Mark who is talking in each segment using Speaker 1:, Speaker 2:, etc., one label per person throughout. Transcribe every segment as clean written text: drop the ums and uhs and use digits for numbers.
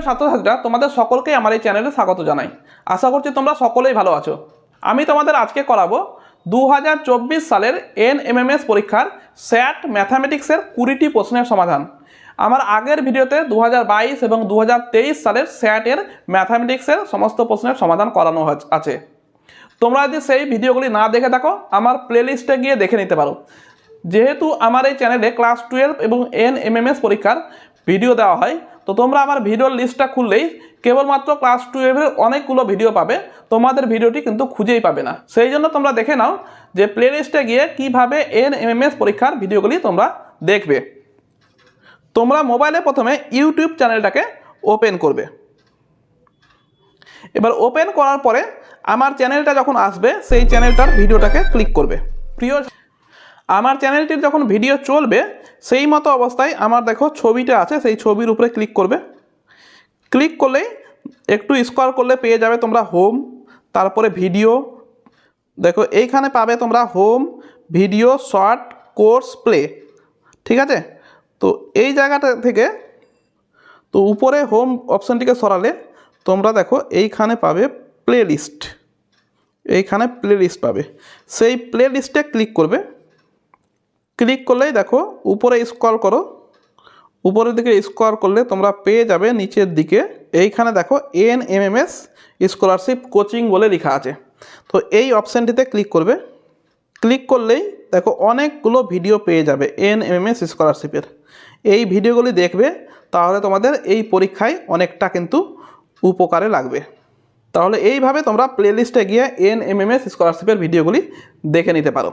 Speaker 1: ছাত্রছাত্রীরা তোমাদের সকলকে আমার এই চ্যানেলে স্বাগত জানাই। আশা করছি তোমরা সকলেই ভালো আছো। আমি তোমাদের আজকে করাবো 2024 সালের এনএমএমএস পরীক্ষার স্যাট ম্যাথামেটিক্সের 20টি প্রশ্নের সমাধান। আমার আগের ভিডিওতে 2022 এবং 2023 সালের স্যাটের ম্যাথামেটিক্সের সমস্ত প্রশ্নের সমাধান করানো আছে। তোমরা যদি সেই ভিডিওগুলি না দেখে থাকো আমার প্লেলিস্টে গিয়ে দেখে নিতে পারো। যেহেতু আমার এই চ্যানেলে ক্লাস 12 এবং এনএমএমএস পরীক্ষার ভিডিও দেওয়া হয়, তো তোমরা আমার ভিডিওর লিস্টটা খুললেই কেবলমাত্র ক্লাস 12-এর অনেকগুলো ভিডিও পাবে, তোমাদের ভিডিওটি কিন্তু খুঁজেই পাবে না। সেই জন্য তোমরা দেখে নাও যে প্লেলিস্টে গিয়ে কিভাবে এনএমএমএস পরীক্ষার ভিডিওগুলি তোমরা দেখবে। তোমরা মোবাইলে প্রথমে ইউটিউব চ্যানেলটাকে ওপেন করবে। এবার ওপেন করার পরে আমার চ্যানেলটা যখন আসবে সেই চ্যানেলটার ভিডিওটাকে ক্লিক করবে। প্রিয় আমার চ্যানেলটির যখন ভিডিও চলবে সেই মতো অবস্থায় আমার দেখো ছবিটা আছে, সেই ছবির উপরে ক্লিক করবে। ক্লিক করলেই একটু স্ক্রল করলে পেয়ে যাবে তোমরা হোম, তারপরে ভিডিও। দেখো এইখানে পাবে তোমরা home, video, short, course, play. ঠিক আছে, তো এই জায়গাটা থেকে তো উপরে হোম অপশানটিকে সরালে তোমরা দেখো এইখানে পাবে প্লে লিস্ট। এইখানে প্লে লিস্ট পাবে, সেই প্লে লিস্টে ক্লিক করবে। ক্লিক করলেই দেখো উপরে স্ক্রল করো, উপরের দিকে স্ক্রল করলে তোমরা পেয়ে যাবে নিচের দিকে এইখানে দেখো এনএমএমএস স্কলারশিপ কোচিং বলে লেখা আছে। তো এই অপশানটিতে ক্লিক করবে। ক্লিক করলেই দেখো অনেকগুলো ভিডিও পেয়ে যাবে এনএমএমএস স্কলারশিপের। এই ভিডিওগুলি দেখবে, তাহলে তোমাদের এই পরীক্ষায় অনেকটা কিন্তু উপকারে লাগবে। তাহলে এইভাবে তোমরা প্লেলিস্টে গিয়ে এনএমএমএস স্কলারশিপের ভিডিওগুলি দেখে নিতে পারো।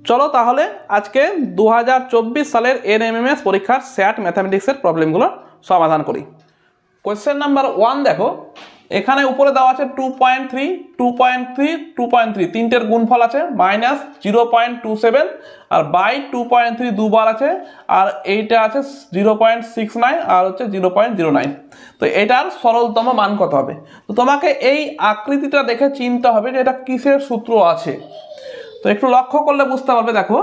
Speaker 1: চলো তাহলে আজকে 2024 সালের এনএমএমএস পরীক্ষার স্যাট ম্যাথামেটিক্সের প্রবলেমগুলো সমাধান করি। কোয়েশ্চেন নাম্বার 1 দেখো, এখানে উপরে দেওয়া আছে 2.3, 2.3, 2.3 তিনটের গুণফল আছে -0.27 আর বাই 2.3 দুবার আছে, আর এইটা আছে 0.69 আর হচ্ছে 0.09। তো এটার সরলতম মান কত হবে? তো তোমাকে এই আকৃতিটা দেখে চিনতে হবে যে এটা কিসের সূত্র আছে। তো একটু লক্ষ্য করলে বুঝতে পারবে। দেখো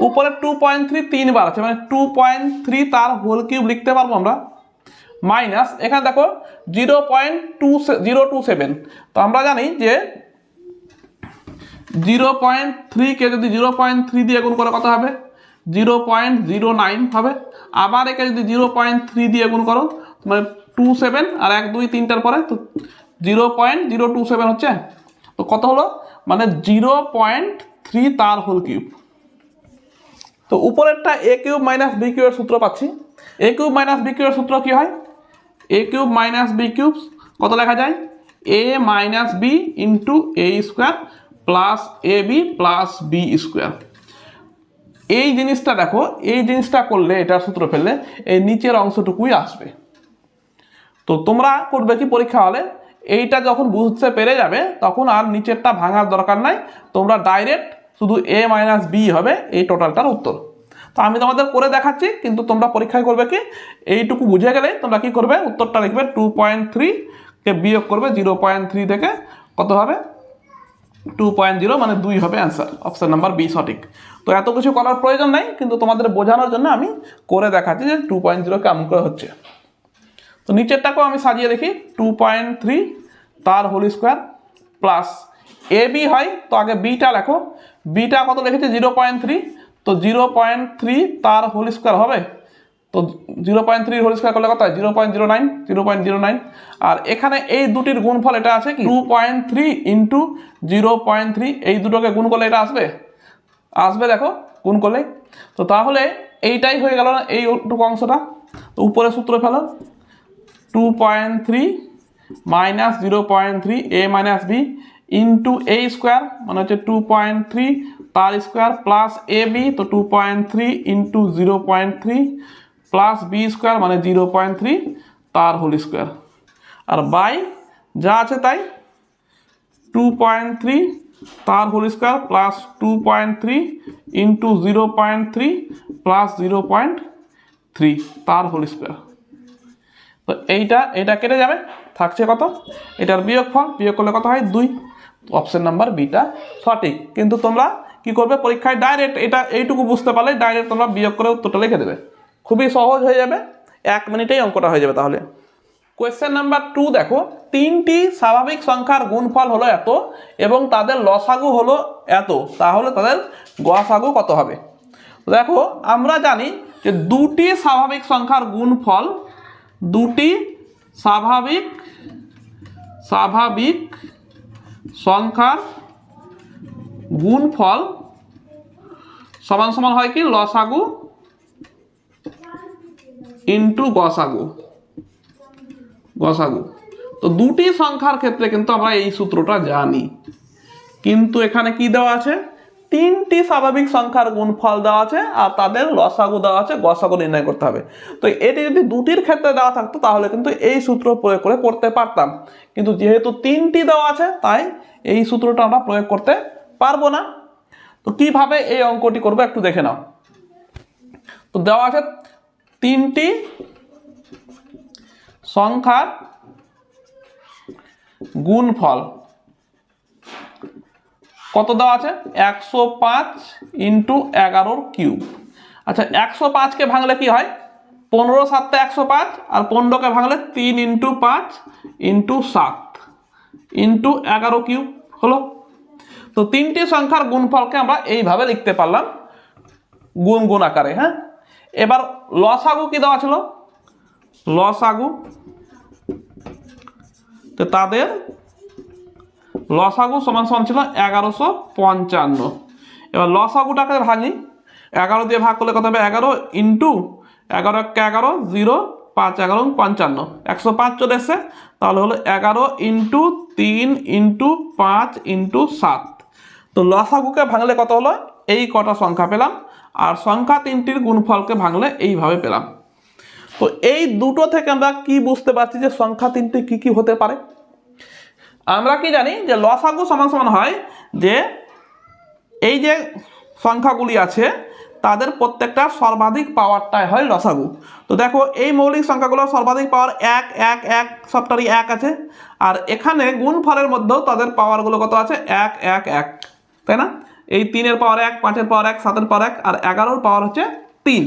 Speaker 1: উপরে 2.3 তিনবার আছে, মানে 2.3 তার হোল কিউব লিখতে পারবো আমরা, মাইনাস এখানে দেখো 0.027। তো আমরা জানি যে 0.3 যদি 0.3 দিয়ে গুণ করে কত হবে? 0.09 হবে। আবার একে যদি 0.3 দিয়ে গুণ করো মানে 27 আর 1 2 3টার পরে তো 0.027 হচ্ছে। তো কত হলো? মানে 0.3 তার হোল কিউব। তো উপরেরটা এ কিউব মাইনাস বি কিউবের সূত্র পাচ্ছি। এ কিউব মাইনাস বি কিউবের সূত্র কি হয়? এ কিউব মাইনাস বি কিউব কত লেখা যায়? এ মাইনাস বি ইন্টু এ স্কোয়ার প্লাস এ বি প্লাস বি স্কোয়ার। এই জিনিসটা দেখো, এই জিনিসটা করলে এটার সূত্র ফেললে এই নিচের অংশটুকুই আসবে। তো তোমরা করবে কি পরীক্ষা হলে এইটা যখন বুঝতে পেরে যাবে তখন আর নিচেরটা ভাঙার দরকার নাই, তোমরা ডাইরেক্ট শুধু এ মাইনাস বি হবে এই টোটালটার উত্তর। তো আমি তোমাদের করে দেখাচ্ছি, কিন্তু তোমরা পরীক্ষায় করবে কি এইটুকু বুঝে গেলে তোমরা কি করবে? উত্তরটা লিখবে 2.3 কে বিয়োগ করবে 0.3 থেকে, কত হবে? 2.0 মানে 2 হবে অ্যান্সার। অপশন নাম্বার বি সঠিক। তো এত কিছু করার প্রয়োজন নাই, কিন্তু তোমাদের বোঝানোর জন্য আমি করে দেখাচ্ছি যে 2.0 কেমন করে হচ্ছে। তো নিচেরটাকেও আমি সাজিয়ে দেখি, 2.3 তার whole square plus A B হয়, তো আগে বিটা লেখো। বিটা কত লিখেছে? 0.3, তো 0.3 তার হোল স্কোয়ার হবে। তো 0.3 হোল স্কোয়ার করলে কত হয়? 0.09। আর এখানে এই দুটির গুণফল এটা আছে কি 2.3 ইন্টু 0.3, এই দুটোকে গুণ করলে এটা আসবে দেখো গুণ করলে। তো তাহলে এইটাই হয়ে গেল না এইটুকু অংশটা। তো উপরে সূত্র ফেলো, 2.3 মাইনাস 0.3 এ মাইনাস বি ইন্টু এ স্কোয়ার মানে হচ্ছে 2.3 তার স্কোয়ার প্লাস এ বি, তো 2.3 ইন্টু 0.3 প্লাস বি স্কোয়ার মানে 0.3 তার হোল স্কোয়ার, আর বাই যা আছে তাই 2.3 তার whole square plus 2.3 into 0.3 plus 0.3 তার হোল স্কোয়ার। তো এইটা কেটে যাবে, থাকছে কত? এটার বিয়োগফল, বিয়োগ করলে কত হয়? 2। অপশন নাম্বার বিটা সঠিক। কিন্তু তোমরা কি করবে পরীক্ষায় ডাইরেক্ট এটা এইটুকু বুঝতে পারলে ডাইরেক্ট তোমরা বিয়োগ করে উত্তরটা লিখে দেবে, খুবই সহজ হয়ে যাবে, 1 মিনিটেই অঙ্কটা হয়ে যাবে। তাহলে কোয়েশ্চেন নাম্বার 2 দেখো, তিনটি স্বাভাবিক সংখ্যার গুণফল হলো এত এবং তাদের লসাগু হলো এত, তাহলে তাদের গসাগু কত হবে? দেখো আমরা জানি যে দুটি স্বাভাবিক সংখ্যার গুণফল, দুটি স্বাভাবিক সংখ্যার গুণফল সমান সমান হয় কি লসাগু ইন্টু গসাগু। তো দুটি সংখ্যার ক্ষেত্রে কিন্তু আমরা এই সূত্রটা জানি, কিন্তু এখানে কি দেওয়া আছে? তিনটি স্বাভাবিক সংখ্যার গুণফল দেওয়া আছে আর তাদের লসাগু দেওয়া আছে, গসাগু নির্ণয় করতে হবে। তো এটি যদি দুটির ক্ষেত্রে দেওয়া থাকতো তাহলে কিন্তু এই সূত্র প্রয়োগ করে করতে পারতাম, কিন্তু যেহেতু তিনটি দেওয়া আছে তাই এই সূত্রটা আমরা প্রয়োগ করতে পারবো না। তো কিভাবে এই অঙ্কটি করবো একটু দেখে নাও। তো দেওয়া আছে তিনটি সংখ্যার গুণফল কত দেওয়া আছে? 105 ইন্টু 11 কিউব। আচ্ছা 105কে ভাঙলে কি হয়? 15 7 105 আর 15কে ভাঙলে 3 ইন্টু 5 ইন্টু 7 ইন্টু 11 কিউব হলো। তো তিনটি সংখ্যার গুণফলকে আমরা এইভাবে লিখতে পারলাম গুণ আকারে। হ্যাঁ, এবার লসাগু কি দেওয়া ছিল? লসাগু, তো তাদের লসাগু সমান সমান ছিল 1155। এবার লসাগুটাকে ভাঙি, 11 দিয়ে ভাগ করলে কত হবে? 11 ইন্টু 11 11 0 5 11 55, 105 চলে এসছে, তাহলে হলো 11 ইন্টু 3 ইন্টু 5 ইন্টু 7। তো লসাগুকে ভাঙলে কত হলো? এই কটা সংখ্যা পেলাম, আর সংখ্যা তিনটির গুণফলকে ভাঙলে এইভাবে পেলাম। তো এই দুটো থেকে আমরা কি বুঝতে পারছি যে সংখ্যা তিনটি কি কি হতে পারে? আমরা কি জানি যে লসাগু সমান সমান হয় যে এই যে সংখ্যাগুলি আছে তাদের প্রত্যেকটা সর্বাধিক পাওয়ারটাই হয় লসাগু। তো দেখো এই মৌলিক সংখ্যাগুলোর সর্বাধিক পাওয়ার 1 1 1, সবটারই 1 আছে, আর এখানে গুণফলের মধ্যেও তাদের পাওয়ারগুলো কত আছে? 1 1 1, তাই না? এই 3-এর পাওয়ার 1, 5-এর পাওয়ার 1, 7-এর পাওয়ার 1 আর 11-এর পাওয়ার হচ্ছে 3।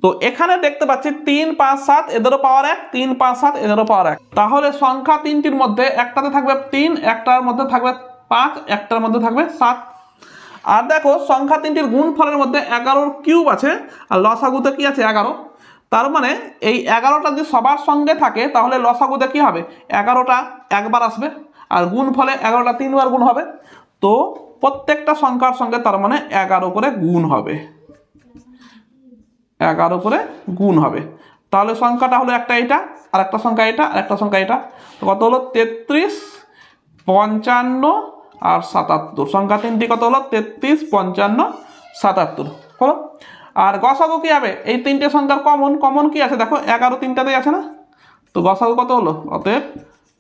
Speaker 1: তো এখানে দেখতে পাচ্ছি 3 5 7 এদেরও পাওয়ার 1, 3 5 7 এদেরও পাওয়ার 1। তাহলে সংখ্যা তিনটির মধ্যে একটাতে থাকবে 3, একটার মধ্যে থাকবে 5, একটার মধ্যে থাকবে 7। আর দেখো সংখ্যা তিনটির গুণফলের মধ্যে 11 কিউব আছে আর লসাগুতে কি আছে? 11। তার মানে এই 11টা যদি সবার সঙ্গে থাকে তাহলে লসাগুতে কি হবে? 11টা একবার আসবে আর গুণফলে 11টা 3বার গুণ হবে। তো প্রত্যেকটা সংখ্যার সঙ্গে তার মানে 11 করে গুণ হবে, 11 করে গুণ হবে। তাহলে সংখ্যাটা হলো একটা এটা, আর একটা সংখ্যা এটা, আর একটা সংখ্যা এটা। তো কত হলো? 33 55 আর 77। সংখ্যা তিনটি কত হলো? 33 55 77 হলো। আর গসাগু কি হবে? এই তিনটে সংখ্যার কমন কি আছে? দেখো 11 তিনটাতেই আছে না, তো গসাগু কত হলো? অতএব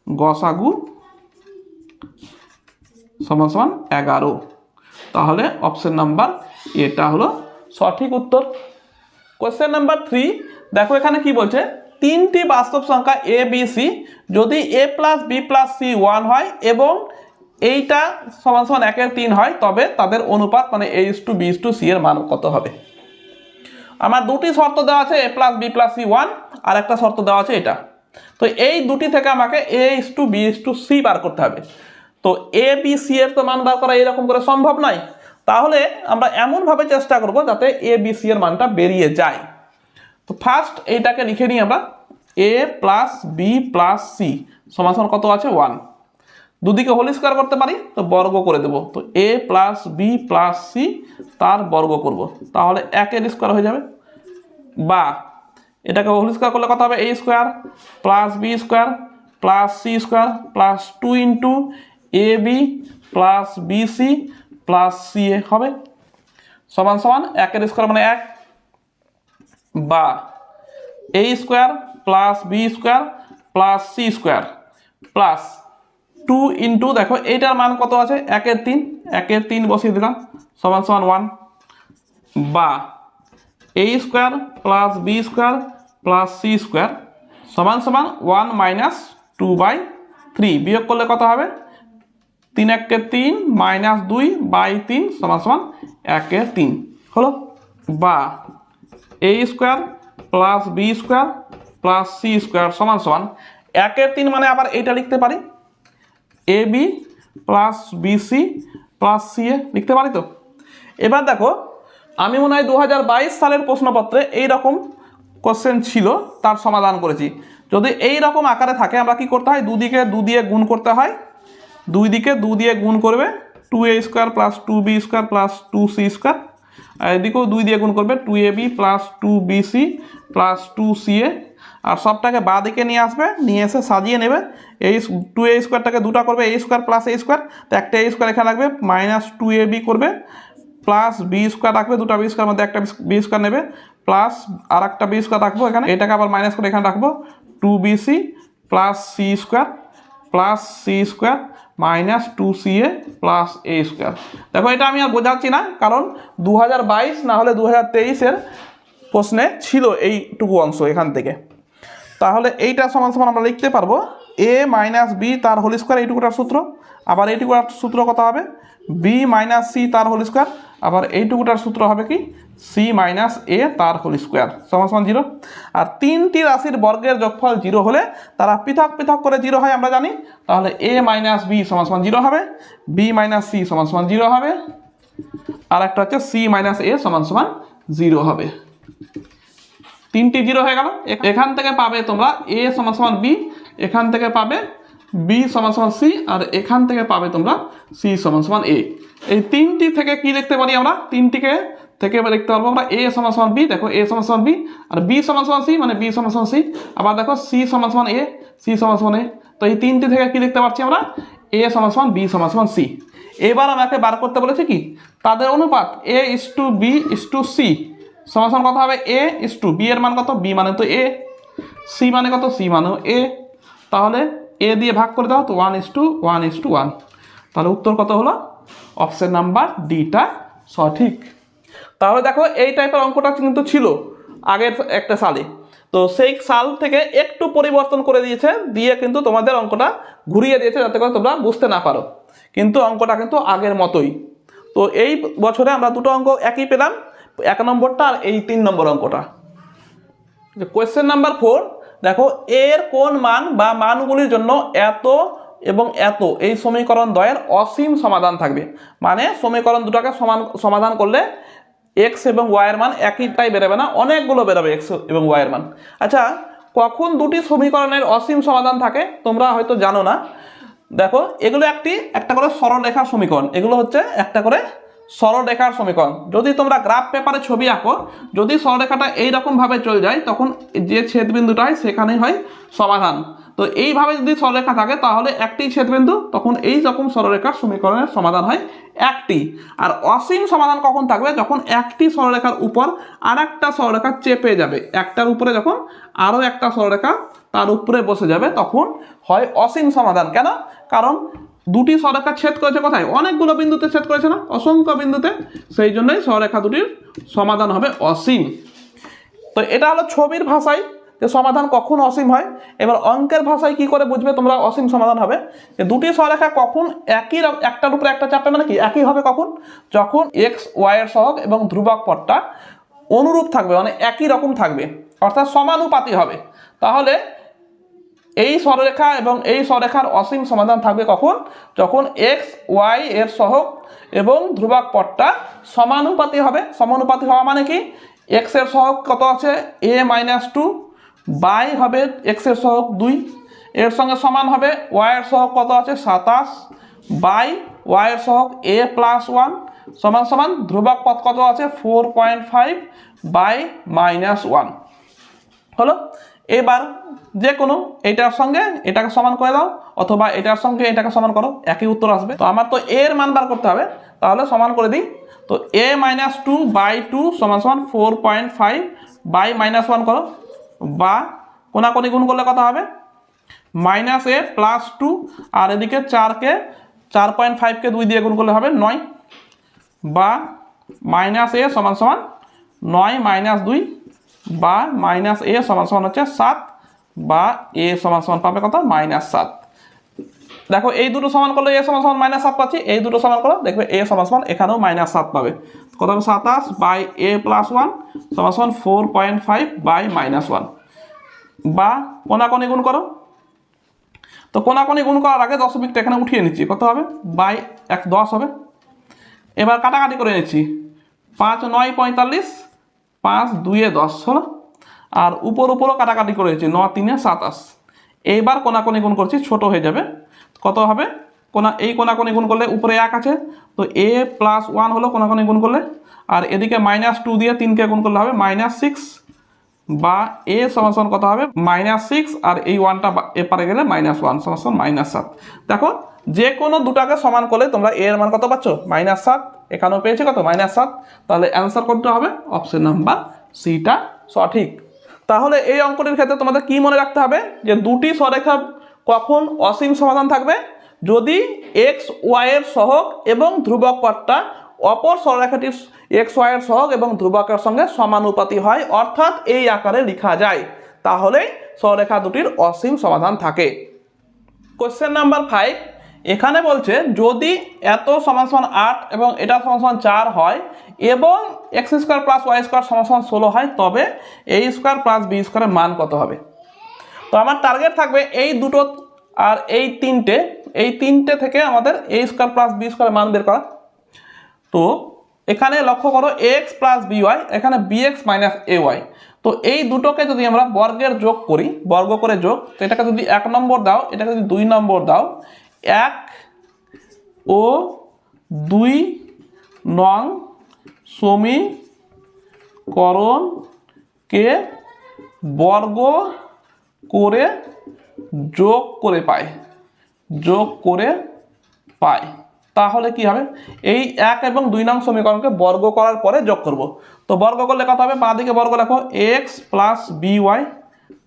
Speaker 1: গসাগু সমান সমান 11। তাহলে অপশন নাম্বার এটা হলো সঠিক উত্তর। কোয়েশ্চেন নাম্বার 3 দেখো এখানে কি বলছে? তিনটি বাস্তব সংখ্যা এ বি সি যদি a plus B plus C 1 হয় এবং এইটা সমান সমান 1-এর 3 হয় তবে তাদের অনুপাত মানে a:b:c এর মান কত হবে? আমার দুটি শর্ত দেওয়া আছে, a plus B plus C 1, আর একটা শর্ত দেওয়া আছে এটা। তো এই দুটি থেকে আমাকে a:b:c বার করতে হবে। তো a b c এর তো মান বার করা এরকম করে সম্ভব নয়, তাহলে আমরা এমনভাবে চেষ্টা করব যাতে a b c এর মানটা বেরিয়ে যায়। তো ফার্স্ট এইটাকে লিখে নিই আমরা, a plus B plus C সমান সমান কত আছে? 1। দুদিকে হোল স্কয়ার করতে পারি, তো বর্গ করে দেব। তো a plus B plus C তার বর্গ করব, তাহলে 1-এর স্কয়ার হয়ে যাবে। বা এটাকে হোল স্কয়ার করলে কত হবে? a square plus B square plus C square plus 2 into A B plus B C plus C A হবে সমান সমান 1-এর স্কয়ার মানে 1, বা a square plus B square plus C square plus 2 into, দেখো এইটার মান কত আছে? 1-এর 3, 1-এর 3 বসিয়ে দিলাম সমান সমান 1, বা a square plus B square plus C square সমান সমান 1 মাইনাস 2/3, বিয়োগ করলে কত হবে? 3-1-এর 3 মাইনাস 2/3 সমান সমান 1-এর 3 হলো। বা a square plus B square plus C square সমান সমান 1/3 মানে আবার এইটা লিখতে পারি A B plus B C plus C A লিখতে পারি। তো এবার দেখো আমি মনে হয় 2022 সালের প্রশ্নপত্রে এইরকম কোশ্চেন ছিল, তার সমাধান করেছি। যদি এই রকম আকারে থাকে আমরা কি করতে হয়, দুদিকে 2 দিয়ে গুণ করতে হয়, দুই দিকে 2 দিয়ে গুণ করবে 2a square plus 2b square plus 2c square, আর এদিকেও 2 দিয়ে গুণ করবে 2ab plus 2bc plus 2ca, আর সবটাকে বাঁ দিকে নিয়ে আসবে, নিয়ে এসে সাজিয়ে নেবে। এই 2a স্কোয়ারটাকে দুটা করবে a square plus a square, তো একটা a স্কোয়ার এখানে রাখবে, মাইনাস 2ab করবে প্লাস বি স্কোয়ার রাখবে, দুটা বি স্কোয়ার মধ্যে একটা বি স্কোয়ার নেবে, প্লাস আর একটা বি স্কোয়ার রাখবো এখানে, এটাকে আবার মাইনাস করে এখানে রাখবো 2bc plus C square plus C square minus 2ca plus A square. দেখো এটা আমি আর বোঝাচ্ছি না, কারণ 2022 না হলে 2023-এর প্রশ্নে ছিল এইটুকু অংশ এখান থেকে। তাহলে এইটা সমান সমান আমরা লিখতে পারবো a মাইনাস বি তার হোল স্কোয়ার, এইটুকুটার সূত্র। আবার এইটুকুটার সূত্র কত হবে, বি মাইনাস সি তার হোল স্কোয়ার, আবার এইটুকুটার সূত্র হবে কি সি মাইনাস এ তার হোল স্কোয়ার সমান সমান 0। আর 3টি রাশির বর্গের যোগফল 0 হলে তারা পৃথক পৃথক করে 0 হয় আমরা জানি। তাহলে a মাইনাস বি সমান সমান 0 হবে, বি মাইনাস সি সমান সমান 0 হবে, আর একটা হচ্ছে সি মাইনাস এ সমান সমান 0 হবে। 3টি 0 হয়ে গেল। এখান থেকে পাবে তোমরা a সমান সমান b, এখান থেকে পাবে b সমান সমান c, আর এখান থেকে পাবে তোমরা c সমান সমান a। এই 3টি থেকে কি লিখতে পারি আমরা, 3টিকে থেকে লিখতে পারবো আমরা a সমান সমান b, দেখো a সমান সমান b, আর b সমান সমান c মানে b সমান সমান c, আবার দেখো c সমান সমান a, c সমান সমান a। তো এই 3টি থেকে কি লিখতে পারছি আমরা, a সমান সমান b সমান সমান c। এবার আমাকে বার করতে বলেছে কি তাদের অনুপাত a:b:c সমান সমান কত হবে, a:b এর মান কত, b মানে তো a, c মানে কত, c মানেও a, তাহলে a দিয়ে ভাগ করে দাও তো 1:1:1। তাহলে উত্তর কত হলো, অপশন নাম্বার ডিটা সঠিক। তাহলে দেখো এই টাইপের অঙ্কটা কিন্তু ছিল আগের একটা সালে, তো সেই সাল থেকে একটু পরিবর্তন করে দিয়েছে, দিয়ে কিন্তু তোমাদের অঙ্কটা ঘুরিয়ে দিয়েছে যাতে করে তোমরা বুঝতে না পারো, কিন্তু অঙ্কটা কিন্তু আগের মতোই। তো এই বছরে আমরা দুটো অঙ্ক একই পেলাম, 1 নম্বরটা আর এই 3 নম্বর অঙ্কটা। কোয়েশ্চেন নাম্বার 4 দেখো, এর কোন মান বা মানগুলির জন্য এত এবং এত এই সমীকরণ দ্বয়ের অসীম সমাধান থাকবে, মানে সমীকরণ দুটাকে সমাধান করলে এক্স এবং ওয়াইয়ের মান একইটাই বেরোবে না, অনেকগুলো বেরোবে এক্স এবং ওয়াইয়ের মান। আচ্ছা, কখন দুটি সমীকরণের অসীম সমাধান থাকে তোমরা হয়তো জানো না। দেখো এগুলো একটা করে সরলরেখার সমীকরণ, এগুলো হচ্ছে একটা করে সরলরেখার সমীকরণ। যদি তোমরা গ্রাফ পেপারে ছবি আঁকো, যদি সরলরেখাটা এইরকমভাবে চলে যায় তখন যে ছেদবিন্দুটা হয় সেখানেই হয় সমাধান। তো এইভাবে যদি সরলরেখা থাকে তাহলে একটি ছেদবিন্দু, তখন এই রকম সরলরেখার সমীকরণের সমাধান হয় একটি। আর অসীম সমাধান কখন থাকবে, যখন একটি সরলরেখার উপর আর একটা সরলরেখা চেপে যাবে, একটার উপরে যখন আরও একটা সরলরেখা তার উপরে বসে যাবে তখন হয় অসীম সমাধান। কেন, কারণ দুটি সরলরেখা ছেদ করেছে কোথায়, অনেকগুলো বিন্দুতে ছেদ করেছে না, অসংখ্য বিন্দুতে, সেই জন্যই সরলরেখা দুটির সমাধান হবে অসীম। তো এটা হলো ছবির ভাষায় যে সমাধান কখন অসীম হয়। এবার অঙ্কের ভাষায় কি করে বুঝবে তোমরা অসীম সমাধান হবে, যে দুটি সরলরেখা কখন একটার উপরে একটা চাপবে, মানে কি একই হবে কখন, যখন এক্স ওয়াই এর সহগ এবং ধ্রুবক পদটা অনুরূপ থাকবে, মানে একই রকম থাকবে, অর্থাৎ সমানুপাতি হবে। তাহলে এই সরলরেখা এবং এই সরলরেখার অসীম সমাধান থাকবে কখন, যখন এক্স ওয়াই এর সহগ এবং ধ্রুবক পদটা সমানুপাতি হবে। সমানুপাতি হওয়া মানে কি, এক্স এর সহগ কত আছে a-2, বাই হবে এক্স এর সহগ 2, এর সঙ্গে সমান হবে ওয়াই এর সহগ কত আছে 27, বাই ওয়াই এর সহগ a+1 সমান সমান ধ্রুবক পদ কত আছে 4.5 বাই -1 হলো। এবার যে কোনো এটার সঙ্গে এটাকে সমান করে দাও, অথবা এটার সঙ্গে এটাকে সমান করো, একই উত্তর আসবে। তো আমার তো এর মান বার করতে হবে, তাহলে সমান করে দিই। তো a-2/2 সমান সমান 4.5 বাই -1 করো, বা কোনাকুনি গুণ করলে কত হবে -a+2, আর এদিকে 4.5কে 2 দিয়ে গুণ করলে হবে 9, বা -a সমান সমান 9 - 2, বা -a সমান সমান হচ্ছে 7, বা a সমান সমান পাবে কত -7। দেখো এই দুটো সমান করলে a সমান সমান -7 পাচ্ছি, এই দুটো সমান করো দেখবে a সমান সমান এখানেও -7 পাবে। কত হবে 27 বাই a+1 সমান সমান 4.5 বাই -1। বা কোনাকুনি গুণ করো। তো কোনাকুনি গুণ করার আগে দশমিকটা এখানে উঠিয়ে নিচ্ছি, কত হবে বাই 1 10 হবে। এবার কাটাকাটি করে নিচ্ছি, 5 9 45, 5 2 10 হলো। আর উপরও কাটাকাটি করেছি, 9 3 27। এইবার কোনাকুনি গুণ করছি, ছোট হয়ে যাবে, কত হবে এই কোনাকুনি গুণ করলে উপরে 1 আছে, তো a + 1 হলো কোনাকুনি গুণ করলে। আর এদিকে -2 দিয়ে 3কে গুণ করলে হবে -6, বা a সমান কত হবে -6, আর এই 1টা এপারে গেলে -1 সমান -7। দেখো যে কোনো দুটাকে সমান করলে তোমরা a এর মান কত পাচ্ছ -7, এখানেও পেয়েছি কত -7। তাহলে অ্যান্সার কোনটা হবে, অপশন নাম্বার সিটা সঠিক। তাহলে এই অঙ্কটির ক্ষেত্রে তোমাদের কি মনে রাখতে হবে, যে দুটি সরেখা কখন অসীম সমাধান থাকবে, যদি x y এর সহগ এবং ধ্রুবক পদটা অপর সরলরেখাটির x y এর সহগ এবং ধ্রুবকের সঙ্গে সমানুপাতি হয়, অর্থাৎ এই আকারে লেখা যায়, তাহলেই সরলরেখা দুটির অসীম সমাধান থাকে। কোশ্চেন নাম্বার 5, এখানে বলছে যদি এত সমান 8 এবং এটা সমান 4 হয় এবং x² + y² সমান 16 হয়, তবে a² + b² এর মান কত হবে। তো আমার টার্গেট থাকবে এই দুটো আর এই তিনটে থেকে আমাদের a² + b² মান বের করা। তো এখানে লক্ষ্য করো x + by, এখানে bx - ay। তো এই দুটোকে যদি আমরা বর্গের যোগ করি, বর্গ করে যোগ, তো এটাকে যদি 1 নম্বর দাও, এটাকে যদি 2 নম্বর দাও, 1 ও 2 নং সমীকরণকে বর্গ করে যোগ করে পাই, তাহলে কি হবে, এই 1 এবং 2 নং সমীকরণকে বর্গ করার পরে যোগ করব। তো বর্গ করলে কত হবে, বাঁ দিকে বর্গ লেখো x + by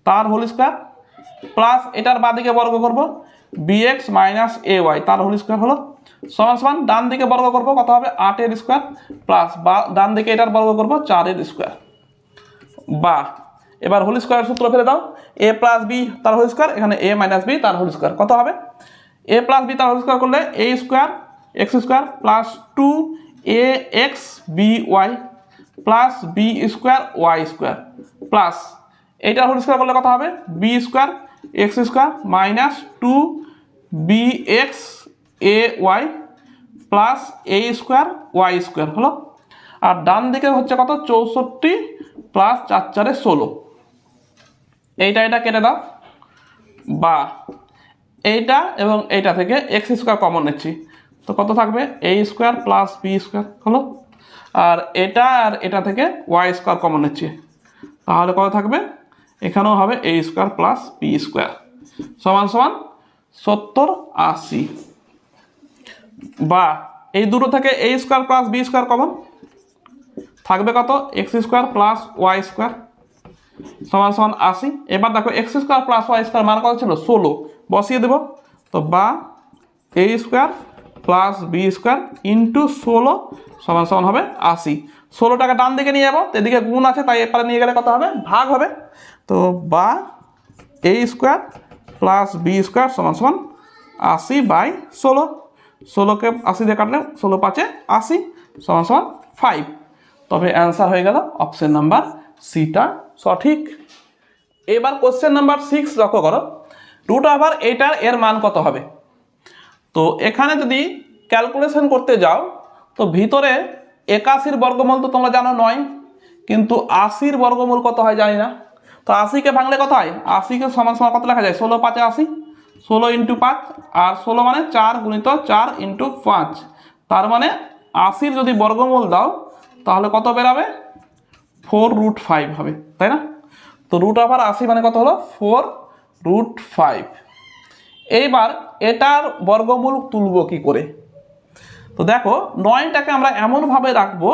Speaker 1: তার হোল স্কয়ার, প্লাস এটার বাঁ দিকে বর্গ করব bx - ay তার হোল স্কয়ার হলো, সমান ডান দিকে বর্গ করব, কত হবে 8 এর স্কয়ার, প্লাস ডান দিকে এটার বর্গ করব 4 এর স্কয়ার। বা এবার হোল স্কয়ার সূত্র ফেলে দাও, a + b তার হোল স্কয়ার, এখানে a - b তার হোল স্কয়ার, কত হবে a + b তার হোল স্কয়ার করলে a² x² + 2ax by plus b² y² plus এইটার হোল স্কয়ার করলে কত হবে b² x² - 2bx ay plus a² y² হলো। আর ডান দিকে হচ্ছে কত 64 প্লাস 4 4 16, এটা কেটে দাও, বা এইটা এবং এইটা থেকে x² কমন নিচ্ছি, তো কত থাকবে a² + b² হলো। আর এটা থেকে y² কমন নিচ্ছি, তাহলে কত থাকবে, এখানেও হবে a² + b² সমান 70 80। বা এই দুটো থেকে a² + b² কমন থাকবে কত x² + y² সমান 80। এবার দেখো x² + y² মান কত ছিল 16, বসিয়ে দেব। তো বা a² + b² × 16 সমান হবে 80। 16টাকে ডান দিকে নিয়ে যাবো, এদিকে গুণ আছে তাই এপারে নিয়ে গেলে কত হবে ভাগ হবে। তো বা a² + b² সমান 80/16, 16কে 80 দিয়ে কাটলে 16 5 80 সমান 5। তবে অ্যান্সার হয়ে গেল অপশন নাম্বার সিটা সঠিক। এবার কোশ্চেন নাম্বার 6 লক্ষ্য করো, √ এটার এর মান কত হবে। তো এখানে যদি ক্যালকুলেশন করতে যাও, তো ভিতরে 81 বর্গমূল তো তোমরা জানো 9, কিন্তু 80 বর্গমূল কত হয় জানি না। তো 80কে ভাঙলে কত হয়, 80কে সমান কত লেখা যায় 16 5 80, 16 × 5, আর 16 মানে 4 × 4 × 5, তার মানে 80 যদি বর্গমূল দাও তাহলে কত বেরাবে 4√5 হবে, তাই না। তো √ 80 মানে কত হলো 4√5। এইবার এটার বর্গমূল তুলব কি করে। তো দেখো 9টাকে আমরা এমনভাবে রাখবো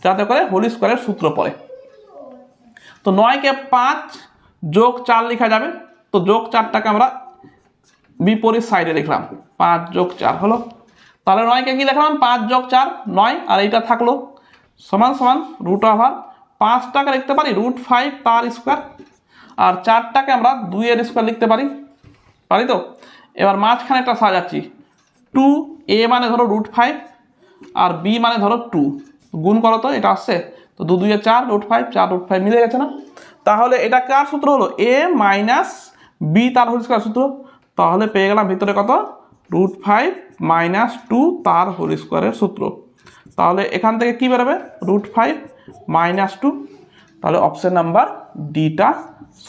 Speaker 1: যাতে করে হোল স্কয়ারের সূত্র পড়ে। তো 9কে 5 + 4 লেখা যাবে, তো +4টাকে আমরা বিপরীত সাইডে লিখলাম, 5 + 4 হলো। তাহলে 9কে কি লিখলাম 5 + 4 9, আর এইটা থাকলো সমান √ 5টাকে লিখতে পারি √5 তার স্কয়ার, আর 4টাকে আমরা 2 এর স্কয়ার লিখতে পারি তো। এবার মাঝখানে একটা সাজাচ্ছি, 2a মানে ধরো √5 আর b মানে ধরো 2, গুণ করো তো এটা আসছে, তো 2 2 4 √5, 4 √5 মিলে গেছে না। তাহলে এটা কার সূত্র হলো? এ মাইনাস বি তার হোল স্কোয়ার সূত্র। তাহলে পেয়ে গেলাম ভিতরে কত? √5 - 2 তার হোল স্কোয়ারের সূত্র। তাহলে এখান থেকে কি বেরোবে? √5 - 2। তাহলে অপশন নাম্বার ডিটা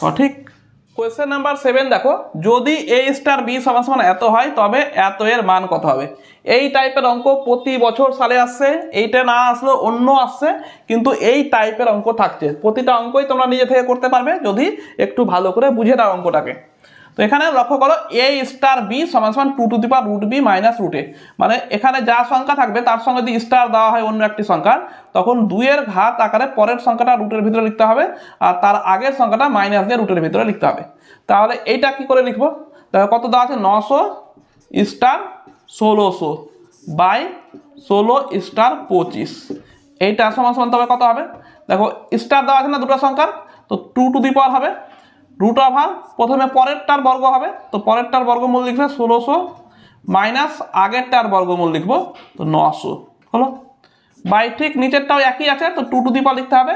Speaker 1: সঠিক। কোয়েশ্চেন নাম্বার 7 দেখো, যদি a স্টার b সমান এত হয় তবে এত এর মান কত হবে? এই টাইপের অঙ্ক প্রতি বছর সালে আসছে, এইটা না আসলেও অন্য আসছে, কিন্তু এই টাইপের অঙ্ক থাকছে। প্রতিটা অঙ্কই তোমরা নিজে থেকে করতে পারবে যদি একটু ভালো করে বুঝে দাও অঙ্কটাকে। তো এখানে লক্ষ্য করো a স্টার b সমান 2√b - √a, মানে এখানে যা সংখ্যা থাকবে তার সঙ্গে যদি স্টার দেওয়া হয় অন্য একটি সংখ্যা, তখন 2 এর ঘাত আকারে পরের সংখ্যাটা রুটের ভিতরে লিখতে হবে, আর তার আগের সংখ্যাটা মাইনাস দিয়ে রুটের ভিতরে লিখতে হবে। তাহলে এইটা কি করে লিখবো? তাহলে কত দেওয়া আছে? 900 স্টার 1600 বাই 16 স্টার 25। এইটা সমান তবে কত হবে? দেখো স্টার দেওয়া আছে না দুটো সংখ্যার, তো 2 হবে। √, প্রথমে পরেরটার বর্গ হবে, তো পরেরটার বর্গমূল লিখলে 1600 মাইনাস আগেরটার বর্গমূল লিখবো, তো 900 হলো। বাই ঠিক নিচেরটাও একই আছে, তো 2 লিখতে হবে।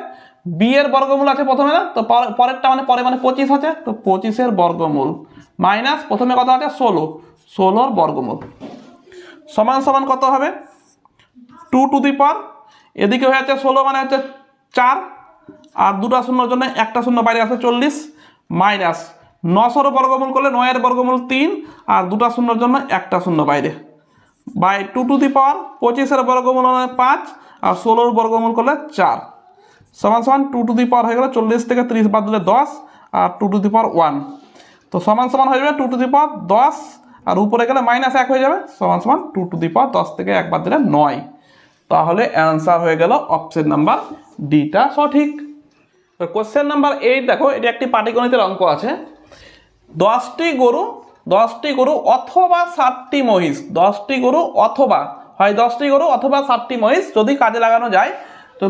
Speaker 1: বি এর বর্গমূল আছে প্রথমে না, তো পরেরটা মানে পরে মানে 25 আছে, তো 25-এর বর্গমূল মাইনাস প্রথমে কত আছে? 16-এর বর্গমূল সমান কত হবে? 2 এদিকে হয়ে আছে 16 মানে হচ্ছে 4, আর দুটা শূন্যর জন্য একটা শূন্য বাইরে আছে 40, মাইনাস 900-এর বর্গমূল করলে 9-এর বর্গমূল 3, আর দুটা শূন্যর জন্য একটা শূন্য বাইরে, বাই 2 25-এর বর্গমূল মানে 5, আর 16-এর বর্গমূল করলে 4 সমান 2 হয়ে গেল। 40 থেকে 30 বাদ দিলে 10, আর 2 তো সমান হয়ে যাবে 2 আর উপরে গেলে -1 হয়ে যাবে, সমান 2 থেকে 1 বাদ দিলে 9। তাহলে অ্যান্সার হয়ে গেল অপশন নাম্বার ডিটা সঠিক। তো কোশ্চেন নাম্বার 8 দেখো, এটি একটি পাটিগণিতের অঙ্ক আছে। 10টি গরু অথবা 7টি মহিষ, 10টি গরু অথবা 7টি মহিষ যদি কাজে লাগানো যায়, তো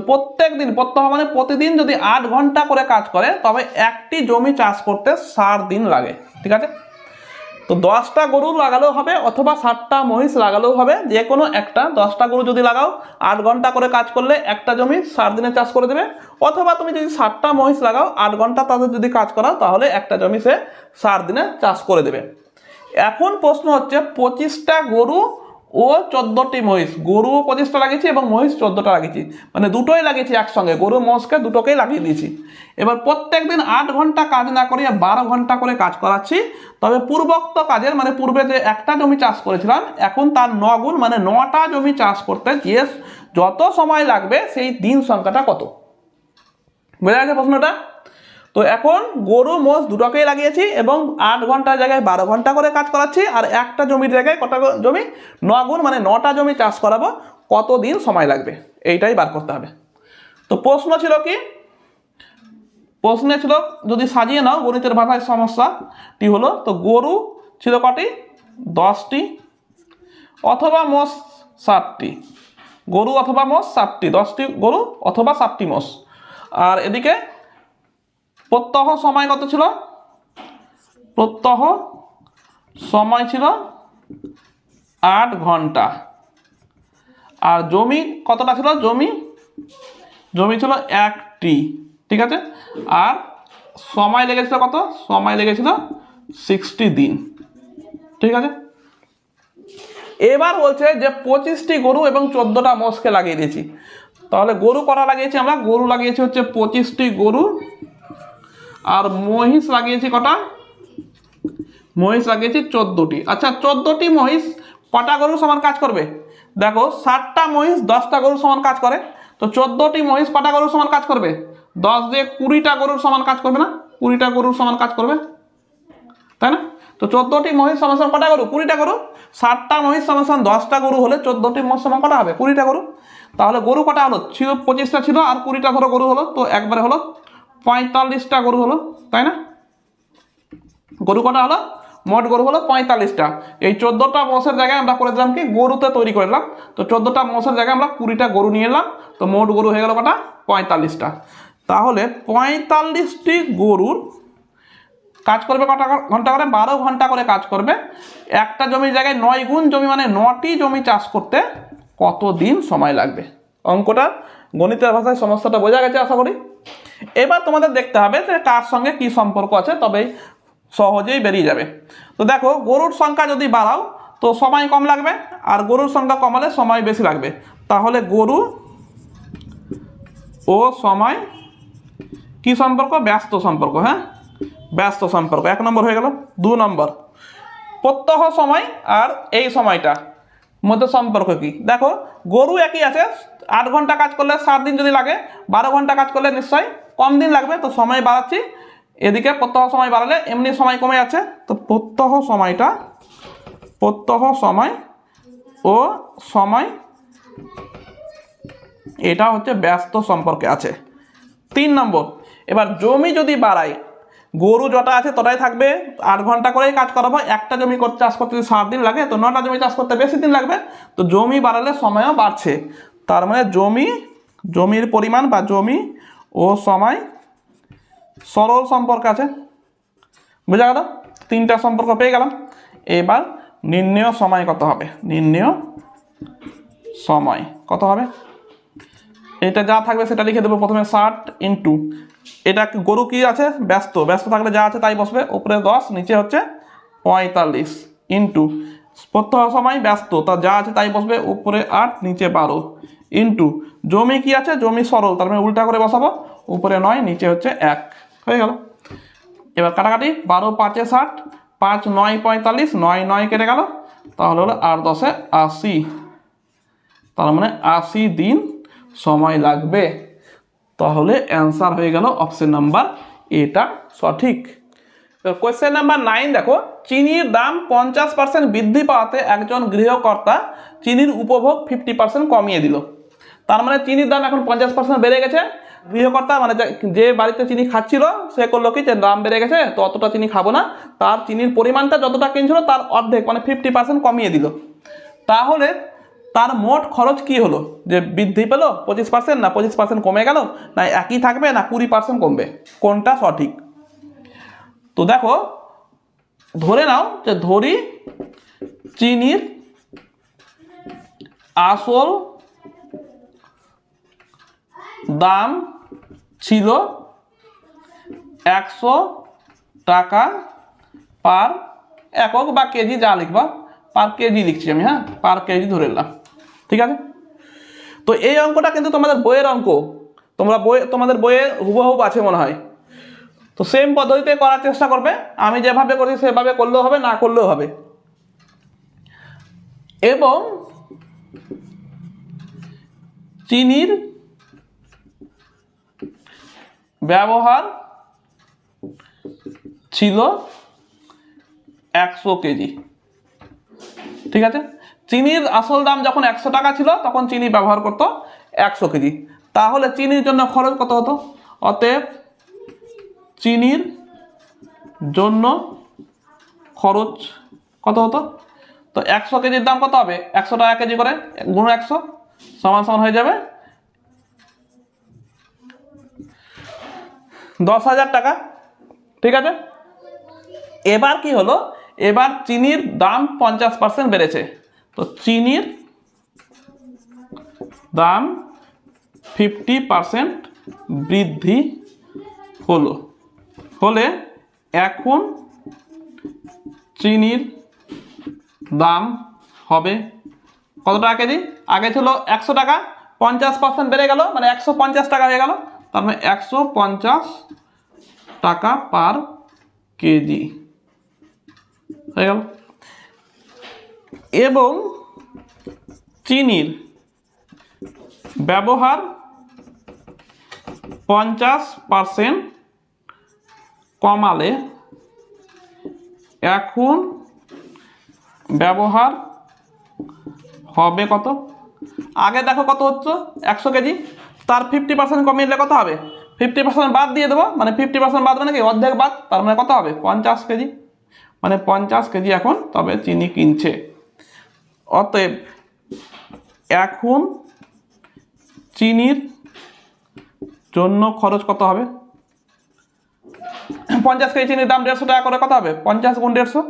Speaker 1: প্রতিদিন যদি 8 ঘন্টা করে কাজ করে তবে একটি জমি চাষ করতে 60 দিন লাগে। ঠিক আছে, তো 10টা গরু লাগালেও হবে অথবা 7টা মহিষ লাগালেও হবে, যে কোনো একটা। 10টা গরু যদি লাগাও 8 ঘন্টা করে কাজ করলে একটা জমি 60 দিনে চাষ করে দেবে, অথবা তুমি যদি 7টা মহিষ লাগাও 8 ঘন্টা তাদের যদি কাজ করাও তাহলে একটা জমি সে 60 দিনে চাষ করে দেবে। এখন প্রশ্ন হচ্ছে 25টা গরু ও 14টি মহিষ, গরু 25টা লাগিয়েছি এবং মহিষ 14টা লাগিয়েছি, মানে দুটোই লাগিয়েছি একসঙ্গে, গরু মহিষকে দুটোকেই লাগিয়ে দিয়েছি। এবার প্রত্যেক দিন 8 ঘন্টা কাজ না করিয়ে 12 ঘন্টা করে কাজ করাচ্ছি, তবে পূর্বোক্ত কাজের মানে পূর্বে যে একটা জমি চাষ করেছিলাম এখন তার 9 গুণ মানে 9টা জমি চাষ করতে যে যত সময় লাগবে সেই দিন সংখ্যাটা কত? বোঝা গেছে প্রশ্নটা? তো এখন গরু মোষ দুটোকেই লাগিয়েছি এবং 8 ঘন্টার জায়গায় 12 ঘন্টা করে কাজ করাচ্ছি, আর একটা জমির জায়গায় কটা জমি? 9 গুণ মানে 9টা জমি চাষ করাবো, কত দিন সময় লাগবে এইটাই বার করতে হবে। তো প্রশ্ন ছিল কি? প্রশ্নে ছিল, যদি সাজিয়ে নাও গণিতের ভাষায় সমস্যাটি হলো, তো গরু ছিল কটি? 10টি অথবা মোষ 7টি, গরু অথবা মোষ 7টি, 10টি গরু অথবা 7টি মোষ। আর এদিকে প্রত্যহ সময় কত ছিল? প্রত্যহ সময় ছিল 8 ঘন্টা। আর জমি কতটা ছিল? জমি ছিল 1টি। ঠিক আছে, আর সময় লেগেছিল কত? সময় লেগেছিল 60 দিন। ঠিক আছে, এবার বলছে যে 25টি গরু এবং 14টা মোষকে লাগিয়ে দিয়েছি। তাহলে গরু কটা লাগিয়েছি আমরা? গরু লাগিয়েছি হচ্ছে 25টি গরু, আর মহিষ লাগিয়েছি কটা? মহিষ লাগিয়েছি 14টি। আচ্ছা, 14টি মহিষ কটা গরু সমান কাজ করবে? দেখো 7টা মহিষ 10টা গরু সমান কাজ করে, তো 14টি মহিষ কটা গরু সমান কাজ করবে? 10 দিয়ে 20টা গরুর সমান কাজ করবে না? 20টা গরুর সমান কাজ করবে, তাই না? তো 14টি মহিষ সমান কটা গরু? 20টা গরু। 7টা মহিষ সমান 10টা গরু হলে 14টি মহিষ সমান কটা হবে? 20টা গরু। তাহলে গরু কটা হলো? ছিল 25টা ছিল, আর 20টা ধরো গরু হলো, তো একবারে হলো 45টা গরু হলো, তাই না? গরু কটা হলো? মোট গরু হলো 45টা। এই 14টা মোষের জায়গায় আমরা করে দিলাম কি? গরুতে তৈরি করে দিলাম। তো 14টা মোষের জায়গায় আমরা 20টা গরু নিয়ে এলাম, তো মোট গরু হয়ে গেল কটা? 45টা। তাহলে 45টি গরুর কাজ করবে কটা ঘন্টা করে? 12 ঘন্টা করে কাজ করবে। একটা জমির জায়গায় 9 গুণ জমি মানে 9টি জমি চাষ করতে কত দিন সময় লাগবে? অঙ্কটা গণিতের ভাষায় সমস্যাটা বোঝা গেছে আশা করি। এবার তোমাদের দেখতে হবে যে কার সঙ্গে কি সম্পর্ক আছে, তবেই সহজেই বেরিয়ে যাবে। তো দেখো, গরুর সংখ্যা যদি বাড়াও তো সময় কম লাগবে, আর গরুর সংখ্যা কমালে সময় বেশি লাগবে। তাহলে গরু ও সময় কি সম্পর্ক? ব্যস্ত সম্পর্ক। হ্যাঁ, ব্যস্ত সম্পর্ক 1 নম্বর হয়ে গেল। 2 নম্বর, প্রত্যহ সময় আর এই সময়টা মধ্যে সম্পর্ক কি? দেখো, গরু একই আছে, 8 ঘন্টা কাজ করলে 7 দিন যদি লাগে, 12 ঘন্টা কাজ করলে নিশ্চয়ই কম দিন লাগবে। তো সময় বাড়াচ্ছি, এদিকে প্রত্যহ সময় বাড়ালে এমনি সময় কমে যাচ্ছে। তো প্রত্যহ সময়টা, প্রত্যহ সময় ও সময় এটা হচ্ছে ব্যস্ত সম্পর্কে আছে। 3 নম্বর, এবার জমি যদি বাড়ায়, গরু যটা আছে তটাই থাকবে, 8 ঘন্টা করেই কাজ করাবো, একটা জমি চাষ করতে যদি 7 দিন লাগে, তো 9টা জমি চাষ করতে বেশি দিন লাগবে। তো জমি বাড়ালে সময়ও বাড়ছে, তার মানে জমির পরিমাণ বা জমি ও সময় সরল সম্পর্ক আছে। বুঝা গেল? 3টা সম্পর্ক পেয়ে গেলাম। এবার নির্ণেয় সময় কত হবে? নির্ণেয় সময় কত হবে? এটা যা থাকবে সেটা লিখে দেবো। প্রথমে 60 ইন্টু, এটা গরু কি আছে? ব্যস্ত। ব্যস্ত থাকলে যা আছে তাই বসবে, উপরে 10 নিচে হচ্ছে 45 ইন্টু প্রত্যহ সময় ব্যস্ত, তা যা আছে তাই বসবে, উপরে 8 নিচে 12 ইন্টু জমি কি আছে? জমি সরল, তার মানে উল্টা করে বসাবো, উপরে 9 নিচে হচ্ছে 1। হয়ে গেল। এবার কাটাকাটি, 12 5 60, 5 9 45, 9 9 কেটে গেল, তাহলে হলো 8 10 80, তার মানে 80 দিন সময় লাগবে। তাহলে অ্যান্সার হয়ে গেল অপশন নাম্বার এটা সঠিক। কোয়েশ্চেন নাম্বার 9 দেখো, চিনির দাম 50% বৃদ্ধি পাওয়াতে একজন গৃহকর্তা চিনির উপভোগ 50% কমিয়ে দিল। তার মানে চিনির দাম এখন 50% বেড়ে গেছে। গৃহকর্তা মানে যে বাড়িতে চিনি খাচ্ছিল সে করলো কি, যে দাম বেড়ে গেছে তো অতটা চিনি খাবো না, তার চিনির পরিমাণটা যতটা কিনছিল তার অর্ধেক মানে 50% কমিয়ে দিল। তাহলে তার মোট খরচ কি হলো? যে বৃদ্ধি পেলো 25%, না 25% কমে গেল, না একই থাকবে, না 20% কমবে? কোনটা সঠিক? তো দেখো, ধরে নাও যে ধরি চিনির আসল দাম ছিল 100 টাকা পার একক বা কেজি, যা লিখবা পার কেজি লিখছি আমি। হ্যাঁ, পার কেজি ধরে নিলাম, ঠিক আছে। তো এই অঙ্কটা কিন্তু তোমাদের বইয়ের অঙ্ক, তোমাদের বইয়ে হুবহু আছে মনে হয়। তো সেম পদ্ধতিতে করার চেষ্টা করবে, আমি যেভাবে করি সেভাবে করলেও হবে, না করলেও হবে। এবং চিনির ব্যবহার ছিল 100 কেজি, ঠিক আছে। চিনির আসল দাম যখন 100 টাকা ছিল তখন চিনি ব্যবহার করতো 100 কেজি। তাহলে চিনির জন্য খরচ কত হতো? অতএব চিনির জন্য খরচ কত হতো? তো 100 কেজির দাম কত হবে? 100 টাকা কেজি করে গুণ 100 সমান সমান হয়ে যাবে 10,000 টাকা, ঠিক আছে। এবার কি হলো? এবার চিনির দাম 50% বেড়েছে, তো চিনির দাম 50% বৃদ্ধি হলে এখন চিনির দাম হবে কত টাকা কেজি? আগে ছিল 100 টাকা, 50% বেড়ে গেল, মানে 150 টাকা হয়ে গেল, তার মানে 150 টাকা পার কেজি হয়ে গেল। এবং চিনির ব্যবহার 50% কমালে এখন ব্যবহার হবে কত? আগে দেখো কত হচ্ছে 100 কেজি, তার 50% কমিয়ে দিলে কত হবে? 50% বাদ দিয়ে দেবো, মানে 50% বাদ মানে কি অর্ধেক বাদ, তার মানে কত হবে? 50 কেজি, মানে 50 কেজি এখন তবে চিনি কিনছে। অতএব এখন চিনির জন্য খরচ কত হবে? 50 কেজি চিনির দাম 150 টাকা করে, কত হবে? 50 গুণ 150,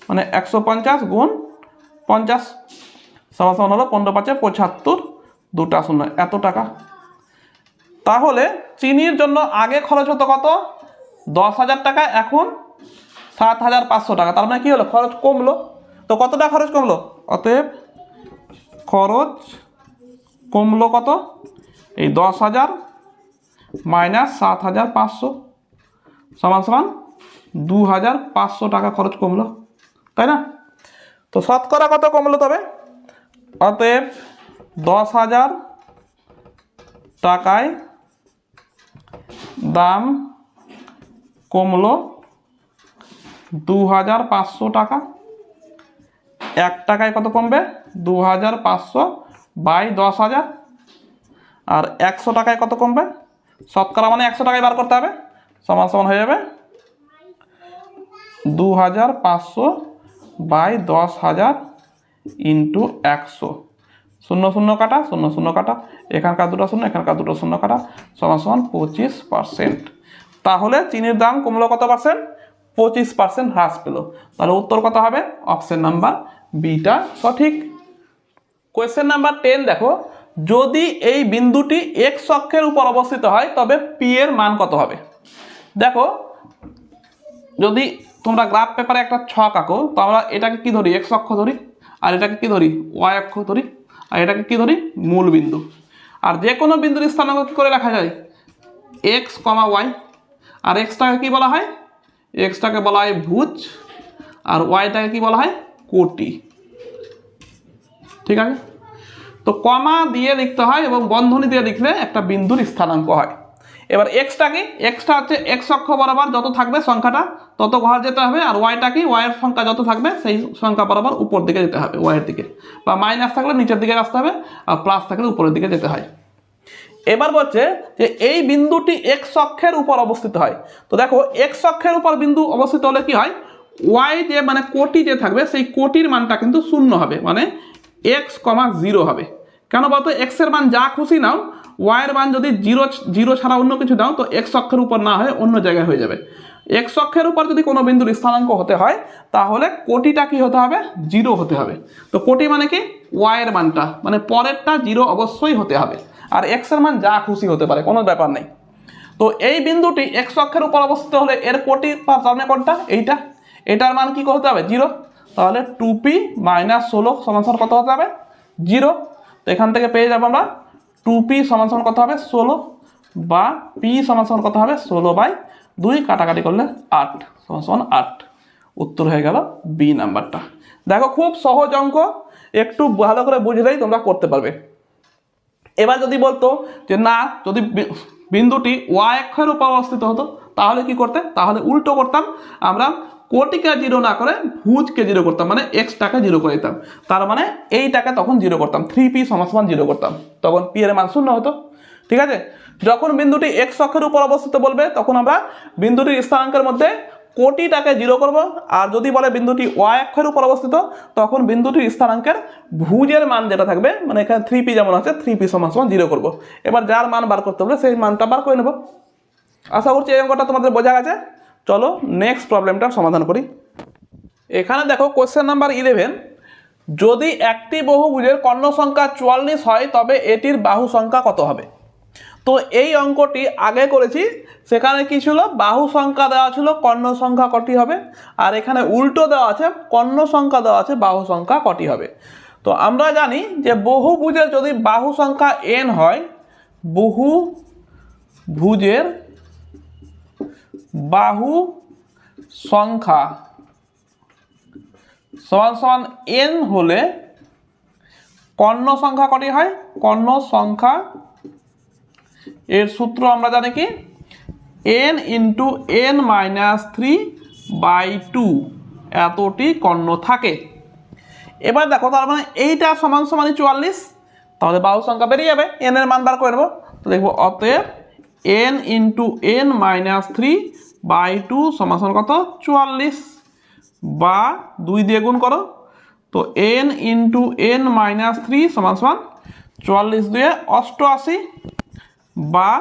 Speaker 1: মানে 150 গুণ 50 সমান সমান হলো 15 5 75, দুটা শূন্য, এত টাকা। তাহলে চিনির জন্য আগে খরচ হতো কত? 10,000 টাকা, এখন 7,500 টাকা। তার মানে কি হলো? খরচ কমলো। তো কতটা খরচ কমলো? অতএব খরচ কমলো কত? এই 10,000 মাইনাস 7,500 সমান সমান 2,500 টাকা খরচ কমলো, তাই না? তো শতকরা কত কমলো তবে? অতএব 10,000 টাকায় দাম কমলো 2,500 টাকা। 1 টাকায় কত কমবে? 2,500 বাই 10,000। আর 100 টাকায় কত কমবে? শতকরা মানে 100 টাকায় বার করতে হবে, সমান সমান হয়ে যাবে 2,500 বাই 10,000 ইন্টু 100। শূন্য শূন্য কাটা, শূন্য শূন্য কাটা, এখানকার দুটো শূন্য, এখানকার দুটো শূন্য কাটা, সমান সমান 25%। তাহলে চিনির দাম কমলো কত পার্সেন্ট? 25% হ্রাস পেল। তাহলে উত্তর কত হবে? অপশন নাম্বার বিটা সঠিক। কোয়েশ্চেন নাম্বার 10 দেখো, যদি এই বিন্দুটি এক্স অক্ষের উপর অবস্থিত হয় তবে পি এর মান কত হবে? দেখো, যদি তোমরা গ্রাফ পেপারে একটা ছক আঁকো, তো আমরা এটাকে কি ধরি? এক্স অক্ষ ধরি। আর এটাকে কি ধরি? ওয়াই অক্ষ ধরি। আর এটাকে কি ধরি? মূল বিন্দু। আর যে কোনো বিন্দুর স্থানাঙ্ক কি করে লেখা যায়? এক্স কমা ওয়াই। আর এক্সটাকে কি বলা হয়? এক্সটাকে বলা হয় ভুজ, আর ওয়াইটাকে কি বলা হয়? কোটি। ঠিক আছে? তো কমা দিয়ে লিখতে হয় এবং বন্ধনী দিয়ে লিখলে একটা বিন্দুর স্থানাঙ্ক হয়। এবার এক্সটা কি? এক্সটা হচ্ছে এক্স অক্ষ বরাবর যত থাকবে সংখ্যাটা তত ঘর যেতে হবে। আর ওয়াইটা কি? ওয়াইয়ের সংখ্যা যত থাকবে সেই সংখ্যা বরাবর উপর দিকে যেতে হবে, ওয়াইয়ের দিকে। বা মাইনাস থাকলে নিচের দিকে আসতে হবে, আর প্লাস থাকলে উপরের দিকে যেতে হয়। এবার বলছে যে এই বিন্দুটি এক্স অক্ষের উপর অবস্থিত হয়। তো দেখো, এক্স অক্ষের উপর বিন্দু অবস্থিত হলে কি হয়? ওয়াই যে মানে কোটি যে থাকবে সেই কোটির মানটা কিন্তু শূন্য হবে, মানে এক্স কমা 0 হবে। কেন বলতো? এক্সের মান যা খুশি নাও, ওয়াইয়ের মান যদি জিরো ছাড়া অন্য কিছু দাও তো এক্স অক্ষের উপর না হয়ে অন্য জায়গায় হয়ে যাবে। এক্স অক্ষের উপর যদি কোনো বিন্দুর স্থানাঙ্ক হতে হয় তাহলে কোটিটা কি হতে হবে? 0 হতে হবে। তো কোটি মানে কি? ওয়াইয়ের মানটা, মানে পরেরটা 0 অবশ্যই হতে হবে। আর এক্সের মান যা খুশি হতে পারে, কোনো ব্যাপার নেই। তো এই বিন্দুটি এক্স অক্ষের উপর অবস্থিত হলে এর কোটি সামনে কোনটা? এইটা। এটার মান কি হতে হবে? 0। তাহলে 2p মাইনাস 16 সমান সমান কত হতে হবে? 0। তো এখান থেকে পেয়ে যাবো আমরা 2p সমান সমান কত হবে? 16, বা p সমান সমান কত হবে? 16/2, কাটাকাটি করলে 8 সমান সমান 8। উত্তর হয়ে গেল বি নাম্বারটা। দেখো, খুব সহজ অঙ্ক, একটু ভালো করে বুঝলেই তোমরা করতে পারবে। এবার যদি বলতো যে না, যদি বিন্দুটি ওয়াই অক্ষের উপর অবস্থিত হতো তাহলে কি করতে? তাহলে উল্টো করতাম, আমরা কোটিকে 0 না করে ভুজকে 0 করতাম, মানে এক্সটাকে 0 করে দিতাম। তার মানে এইটাকে তখন 0 করতাম, 3p সমান সমান 0 করতাম, তখন p এর মান 0 হতো। ঠিক আছে? যখন বিন্দুটি এক্স অক্ষের উপর অবস্থিত বলবে তখন আমরা বিন্দুটির স্থানাঙ্কের মধ্যে কোটিটাকে 0 করব। আর যদি বলে বিন্দুটি ওয়াই অক্ষের উপর অবস্থিত তখন বিন্দুটির স্থানাঙ্কের ভুজের মান যেটা থাকবে, মানে এখানে 3p যেমন আছে 3p সমান সমান 0 করব। এবার যার মান বার করতে হবে সেই মানটা বার করে নেব। আশা করছি এই অঙ্কটা তোমাদের বোঝা গেছে। চলো নেক্সট প্রবলেমটার সমাধান করি। এখানে দেখো কোশ্চেন নাম্বার 11, যদি একটি বহুভুজের কর্ণ সংখ্যা 44 হয় তবে এটির বাহু সংখ্যা কত হবে? তো এই অঙ্কটি আগে করেছি, সেখানে কি ছিল? বাহু সংখ্যা দেওয়া ছিল, কর্ণ সংখ্যা কটি হবে। আর এখানে উল্টো দেওয়া আছে, কর্ণ সংখ্যা দেওয়া আছে, বাহু সংখ্যা কটি হবে। তো আমরা জানি যে বহুভুজের যদি বাহু সংখ্যা n হয়, বহুভুজের বাহু সংখ্যা সমান সমান n হলে কর্ণ সংখ্যা কটি হয়? কর্ণ সংখ্যা এর সূত্র আমরা জানি কি? n ইন্টু n-3/2 এতটি কর্ণ থাকে। এবার দেখো, তার মানে এইটা সমান সমানই 44, তাহলে বাহু সংখ্যা বেরিয়ে যাবে, n এর মান বার করে নেবো। তো দেখবো অতএব n ইন্টু n-3/2 সমান সমান কত? 44, বা 2 দিয়ে গুণ করো। তো n ইন্টু n-3 সমান সমান 44 2 88, বা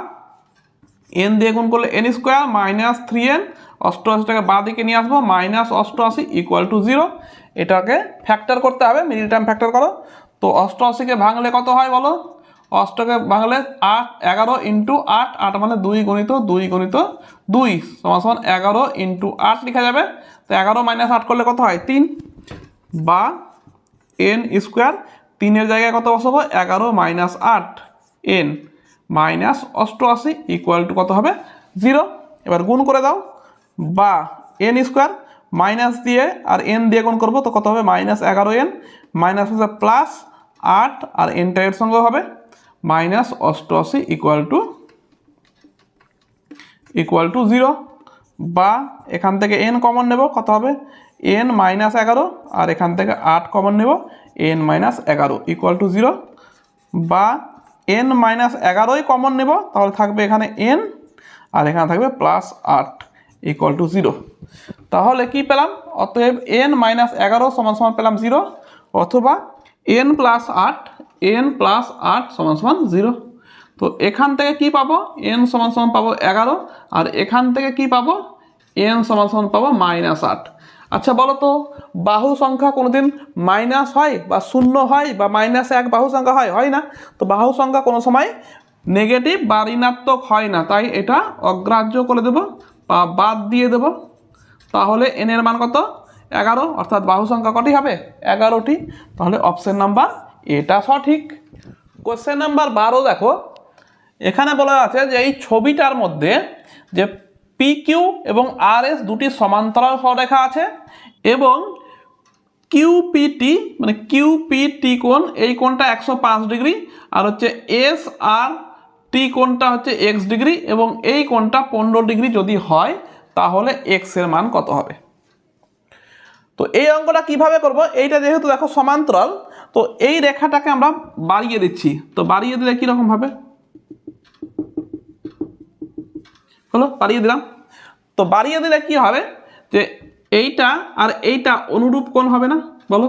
Speaker 1: n দিয়ে গুণ করলে n স্কোয়ার মাইনাস 3n, 88টাকে বাঁ দিকে নিয়ে আসবো, মাইনাস 88 ইকুয়াল টু 0। এটাকে ফ্যাক্টর করতে হবে, মিডিল টার্ম ফ্যাক্টর করো। তো 88কে ভাঙলে কত হয় বলো? অষ্টকে ভাঙলে 8 11 ইন্টু 8, 8 মানে 2 গুণিত 2 গুণিত 2 সমান সমান 11 ইন্টু 8 লেখা যাবে। তো 11 মাইনাস 8 করলে কত হয় 3, বা n স্কোয়ার, 3-এর জায়গায় কত বসাবো 11 minus 8 n minus 88 equal to কত হবে 0। এবার গুণ করে দাও, বা n স্কোয়ার মাইনাস দিয়ে আর n দিয়ে গুণ করবো তো কত হবে মাইনাস 11n মাইনাস হচ্ছে প্লাস 8 আর nটা এর সঙ্গে হবে মাইনাস 88 ইকুয়াল টু 0, বা এখান থেকে n কমন নেব কত হবে n মাইনাস 11 আর এখান থেকে 8 কমন নেব n মাইনাস 11 ইকুয়াল টু 0, বা n মাইনাস 11ই কমন নেব তাহলে থাকবে এখানে n আর এখানে থাকবে প্লাস 8 ইকুয়াল টু 0। তাহলে কি পেলাম, অতএব n মাইনাস 11 সমান সমান পেলাম 0, অথবা n প্লাস 8 সমান সমান 0। তো এখান থেকে কি পাবো n সমান সমান পাবো 11, আর এখান থেকে কি পাবো n সমান সমান পাবো মাইনাস 8। আচ্ছা বলো তো, বাহু সংখ্যা কোনোদিন মাইনাস হয় বা শূন্য হয় বা -1 বাহু সংখ্যা হয় না। তো বাহু সংখ্যা কোনো সময় নেগেটিভ বা ঋণাত্মক হয় না, তাই এটা অগ্রাহ্য করে দেব বা বাদ দিয়ে দেব। তাহলে n এর মান কত 11, অর্থাৎ বাহু সংখ্যা কটি হবে 11টি। তাহলে অপশন নাম্বার এটা সঠিক। কোশ্চেন নাম্বার 12 দেখো, এখানে বলা আছে যে এই ছবিটার মধ্যে যে PQ এবং RS দুটি সমান্তরাল সরলরেখা আছে এবং QPT মানে QPT কোণ, এই কোণটা 105 ডিগ্রি, আর হচ্ছে SRT কোণটা হচ্ছে x ডিগ্রি, এবং এই কোণটা 15 ডিগ্রি যদি হয় তাহলে x এর মান কত হবে। তো এই অঙ্কটা কিভাবে করব, এইটা যেহেতু দেখো সমান্তরাল, তো এই রেখাটাকে আমরা বাড়িয়ে দিচ্ছি। তো বাড়িয়ে দিলে কীরকম হবে, হলো বাড়িয়ে দিলাম। তো বাড়িয়ে দিলে কি হবে যে এইটা আর এইটা অনুরূপ কোণ হবে না, বলো।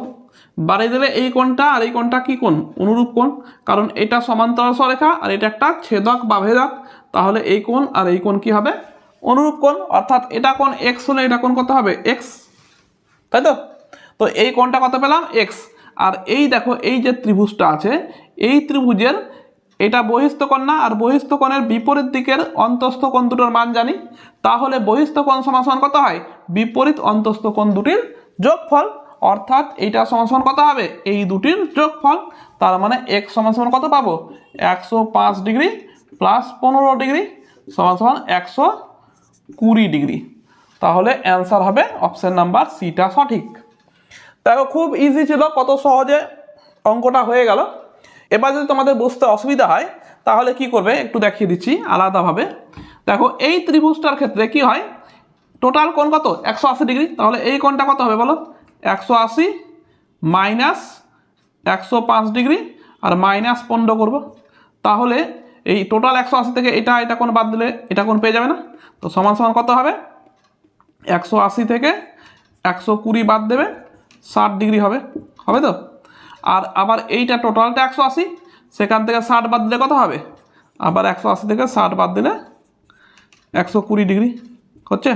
Speaker 1: বাড়িয়ে দিলে এই কোণটা আর এই কোণটা কি কোণ, অনুরূপ কোণ, কারণ এটা সমান্তরাল সরলরেখা আর এটা একটা ছেদক বা ভেদক, তাহলে এই কোণ আর এই কোণ কি হবে অনুরূপ কোণ, অর্থাৎ এটা কোণ x হলে এটা কোণ কত হবে x, তাই তো। তো এই কোণটা কত পেলাম x, আর এই দেখো এই যে ত্রিভুজটা আছে এই ত্রিভুজের এটা বহিস্থ কোণ না, আর বহিস্থ কোণের বিপরীত দিকের অন্তস্থ কোণ দুটোর মান জানি, তাহলে বহিস্থ কোণ সমান সমান কত হয় বিপরীত অন্তস্থ কোণ দুটির যোগফল, অর্থাৎ এইটা সমান সমান কত হবে এই দুটির যোগফল। তার মানে x সমান সমান কত পাবো 105 ডিগ্রি প্লাস 15 ডিগ্রি সমান সমান 120 ডিগ্রি। তাহলে অ্যান্সার হবে অপশন নাম্বার সিটা সঠিক। দেখো খুব ইজি ছিল, কত সহজে অঙ্কটা হয়ে গেল। এবার যদি তোমাদের বুঝতে অসুবিধা হয় তাহলে কি করবে একটু দেখিয়ে দিচ্ছি আলাদাভাবে। দেখো এই ত্রিভুজটার ক্ষেত্রে কি হয়, টোটাল কোণ কত 180 ডিগ্রি, তাহলে এই কোণটা কত হবে বলো 180 মাইনাস 105 ডিগ্রি আর মাইনাস 15 করবো, তাহলে এই টোটাল 180 থেকে এটা কোণ বাদ দিলে এটা কোণ পেয়ে যাবে না। তো সমান সমান কত হবে 180 থেকে 120 বাদ দেবে 60 ডিগ্রি হবে তো। আর আবার এইটা টোটালটা 180, সেখান থেকে 60 বাদ দিলে কত হবে, আবার 180 থেকে 60 বাদ দিলে 120 ডিগ্রি হচ্ছে।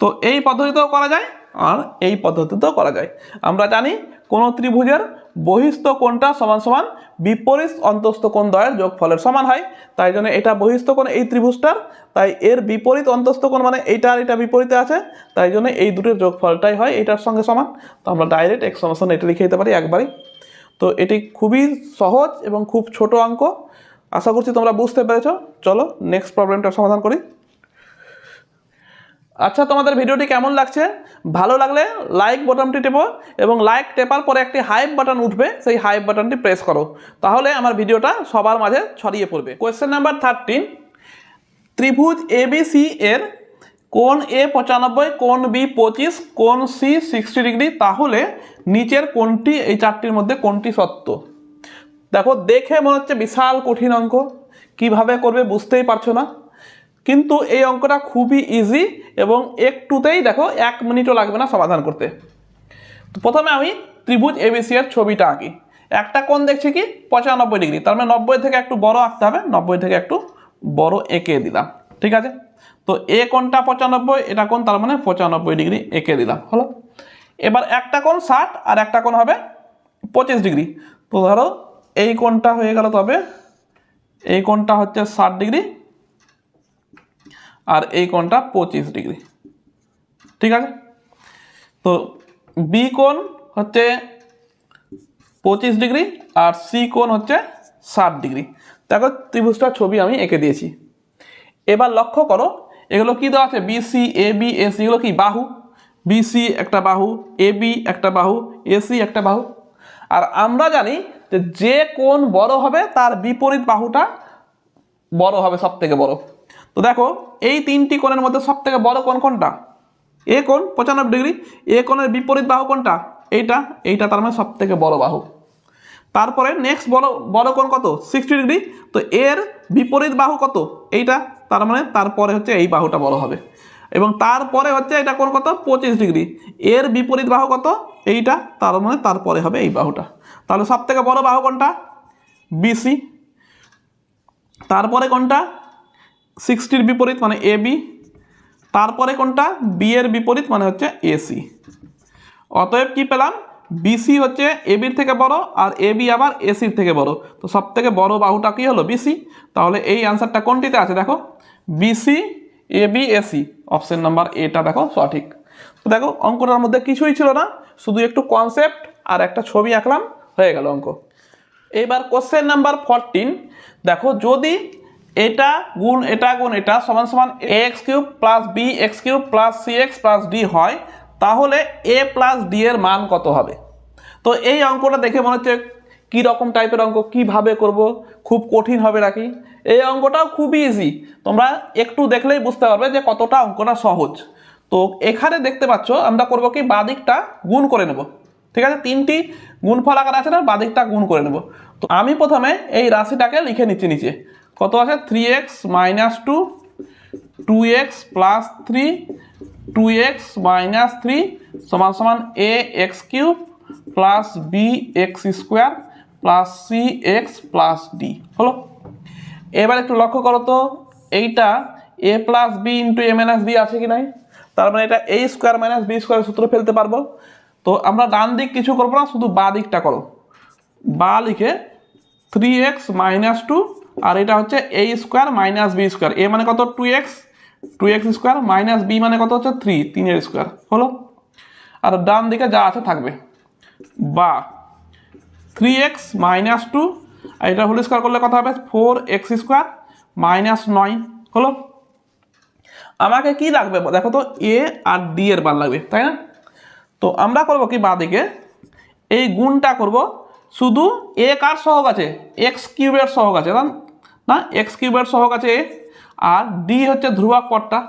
Speaker 1: তো এই পদ্ধতিতেও করা যায় আর এই পদ্ধতিতেও করা যায়। আমরা জানি কোন ত্রিভুজের বহিস্থ কোণটা সমান সমান বিপরীত অন্তস্থ কোণ দ্বয়ের যোগফলের সমান হয়, তাই জন্য এটা বহিস্থ কোণ এই ত্রিভুজটার, তাই এর বিপরীত অন্তস্থ কোণ মানে এইটা আর এটা বিপরীতে আছে, তাই জন্য এই দুটোর যোগফলটাই হয় এটার সঙ্গে সমান। তো আমরা ডাইরেক্ট x সমান সমান এটা লিখে দিতে পারি একবারই। তো এটি খুবই সহজ এবং খুব ছোট অঙ্ক, আশা করছি তোমরা বুঝতে পেরেছো। চলো নেক্সট প্রবলেমটা সমাধান করি। আচ্ছা, তোমাদের ভিডিওটি কেমন লাগছে, ভালো লাগলে লাইক বাটনটি টেপো এবং লাইক টেপার পরে একটি হাইপ বাটন উঠবে, সেই হাইপ বাটনটি প্রেস করো, তাহলে আমার ভিডিওটা সবার মাঝে ছড়িয়ে পড়বে। কোয়েশ্চেন নাম্বার 13, ত্রিভুজ ABC এর কোণ A 95, কোণ B 25, কোণ C 60 ডিগ্রি, তাহলে নিচের কোণটি এই চারটির মধ্যে কোনটি সত্য। দেখো দেখে মনে হচ্ছে বিশাল কঠিন অঙ্ক, কিভাবে করবে বুঝতেই পারছো না, কিন্তু এই অঙ্কটা খুবই ইজি এবং একটুতেই দেখো 1 মিনিটও লাগবে না সমাধান করতে। তো প্রথমে আমি ত্রিভুজ ABC এর ছবিটা আঁকি। একটা কোণ দেখছি কি 95 ডিগ্রি, তার মানে 90 থেকে একটু বড় আঁকতে হবে, 90 থেকে একটু বড় এঁকে দিলাম, ঠিক আছে। তো এ কোণটা 95, এটা কোণ তার মানে 95 ডিগ্রি এঁকে দিলাম, হলো। এবার একটা কোণ 60 আর একটা কোণ হবে 25 ডিগ্রি। তো ধরো এই কোণটা হয়ে গেল তবে এই কোণটা হচ্ছে 60 ডিগ্রি আর এই কোণটা 25 ডিগ্রি, ঠিক আছে। তো বি কোণ হচ্ছে 25 ডিগ্রি আর সি কোণ হচ্ছে 60 ডিগ্রি। দেখো ত্রিভুজটার ছবি আমি এঁকে দিয়েছি। এবার লক্ষ্য করো এগুলো কি দেওয়া আছে, বিসি এবি এসি, এগুলো কি বাহু, বিসি একটা বাহু, এবি একটা বাহু, এসি একটা বাহু। আর আমরা জানি যে কোণ বড় হবে তার বিপরীত বাহুটা বড় হবে, সব থেকে বড়। তো দেখো এই তিনটি কোণের মধ্যে সব থেকে বড় কোণ কোনটা, এ কোণ 95 ডিগ্রি। এ কোণের বিপরীত বাহু কোনটা, এইটা, এইটা তার মানে সব থেকে বড় বাহু। তারপরে নেক্সট বড় কোণ কত, 60 ডিগ্রি। তো এর বিপরীত বাহু কত, এইটা, তার মানে তারপরে হচ্ছে এই বাহুটা বড় হবে। এবং তারপরে হচ্ছে এটা কোণ কত, 25 ডিগ্রি। এর বিপরীত বাহু কত, এইটা, তার মানে তারপরে হবে এই বাহুটা। তাহলে সব থেকে বড় বাহু কোনটা, বিসি। তারপরে কোনটা 60-র বিপরীত মানে এবি। তারপরে কোনটা বি এর বিপরীত মানে হচ্ছে এসি। অতএব কি পেলাম, বিসি হচ্ছে এবির থেকে বড় আর এবি আবার এসির থেকে বড়। তো সব থেকে বড় বাহুটা কি হলো, বিসি। তাহলে এই অ্যান্সারটা কোনটিতে আছে, দেখো BC AB AC, option number এটা দেখো সঠিক। তো দেখো অঙ্কটার মধ্যে কিছুই ছিল না, শুধু একটু কনসেপ্ট আর একটা ছবি আঁকলাম, হয়ে গেল অঙ্ক। এবার কোশ্চেন নাম্বার 14 দেখো, যদি এটা গুণ এটা সমান সমান ax³ plus bx³ plus cx plus d হয়, তাহলে a প্লাস d এর মান কত হবে। তো এই অঙ্কটা দেখে মনে হচ্ছে কী রকম টাইপের অঙ্ক, কিভাবে করব, খুব কঠিন হবে নাকি। এই অঙ্কটাও খুবই ইজি, তোমরা একটু দেখলেই বুঝতে পারবে যে কতটা অঙ্কটা সহজ। তো এখানে দেখতে পাচ্ছ আমরা করব কি, বাদিকটা গুণ করে নেব, ঠিক আছে। তিনটি গুণফল আকার আছে না, বাদিকটা গুণ করে নেব। তো আমি প্রথমে এই রাশিটাকে লিখে নিচ্ছি নিচে, কত আছে 3x - 2, 2x + 3, 2x - 3 সমান সমান ax³ plus bx² plus cx plus d হলো। এবার একটু লক্ষ্য করো তো, এইটা a plus b into a minus b আছে কি নাই, তার মানে এটা a² - b² সূত্র ফেলতে পারবো। তো আমরা ডান দিক কিছু করবো না, শুধু বা দিকটা করো। বা লিখে 3x - 2 আর এটা হচ্ছে a² - b², a মানে কত 2x, 2x² মাইনাস b মানে কত হচ্ছে 3, 3 স্কোয়ার হলো। আর ডান দিকে যা আছে থাকবে, বা 3x - 2 আর এটা হোল স্কোয়ার করলে কত হবে 4x² - 9 হলো। আমাকে কি লাগবে দেখো তো, a আর d এর মান লাগবে, তাই না। তো আমরা করব কি, বাদিকে এই গুণটা করব, শুধু a কার সহগ আছে, x³ এর সহগ আছে না, x³ এর সহগ আছে a, আর d হচ্ছে ধ্রুবক পদটা।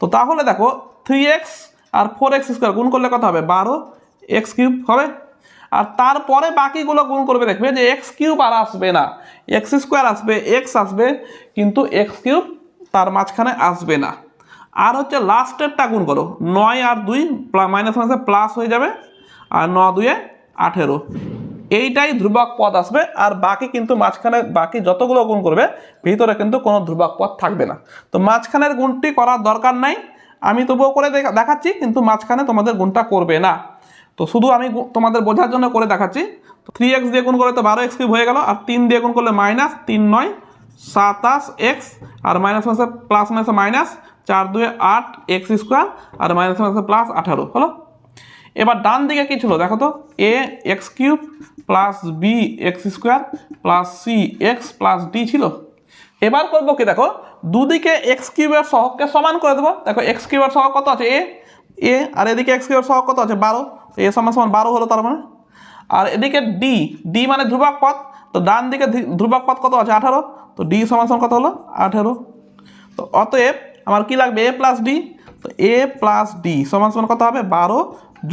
Speaker 1: তো তাহলে দেখো 3x আর 4x² গুণ করলে কত হবে 12x³ হবে। আর তারপরে বাকিগুলো গুণ করবে, দেখবে যে x³ আর আসবে না, x² আসবে, x আসবে, কিন্তু x³ তার মাঝখানে আসবে না। আর হচ্ছে লাস্টেরটা গুণ করো, 9 আর 2 মাইনাস মাইনাসে প্লাস হয়ে যাবে, আর 9 2 18, এইটাই ধ্রুবক পদ আসবে। আর বাকি কিন্তু মাঝখানে বাকি যতগুলো গুণ করবে ভিতরে কিন্তু কোনো ধ্রুবক পদ থাকবে না। তো মাঝখানের গুণটি করার দরকার নাই, আমি তবুও করে দেখাচ্ছি, কিন্তু মাঝখানে তোমাদের গুণটা করবে না। তো শুধু আমি তোমাদের বোঝার জন্য করে দেখাচ্ছি। তো 3x দিয়ে গুণ করলে তো 12x³ হয়ে গেল, আর 3 দিয়ে গুণ করলে মাইনাস 3 9 27x, আর মাইনাস মাইনাসে প্লাস মাইনাসে মাইনাস 4 2 8x² আর মাইনাস মাইনাসে প্লাস 18 হলো। এবার ডান দিকে কি ছিল দেখো তো, ax³ plus bx² plus cx plus d ছিল। এবার করবো কি, দেখো দুদিকে x³ এর সহগকে সমান করে দেবো। দেখো x³ এর সহগ কত আছে a, আর এদিকে x³ এর সহগ কত আছে 12, তো a সমান সমান 12 হলো তার মানে। আর এদিকে d মানে ধ্রুবক পদ, তো ডান দিকে ধ্রুবক পদ কত আছে 18, তো d সমান সমান কত হলো 18। তো অতএব আমার কি লাগবে a প্লাস d, তো a প্লাস d সমান সমান কত হবে 12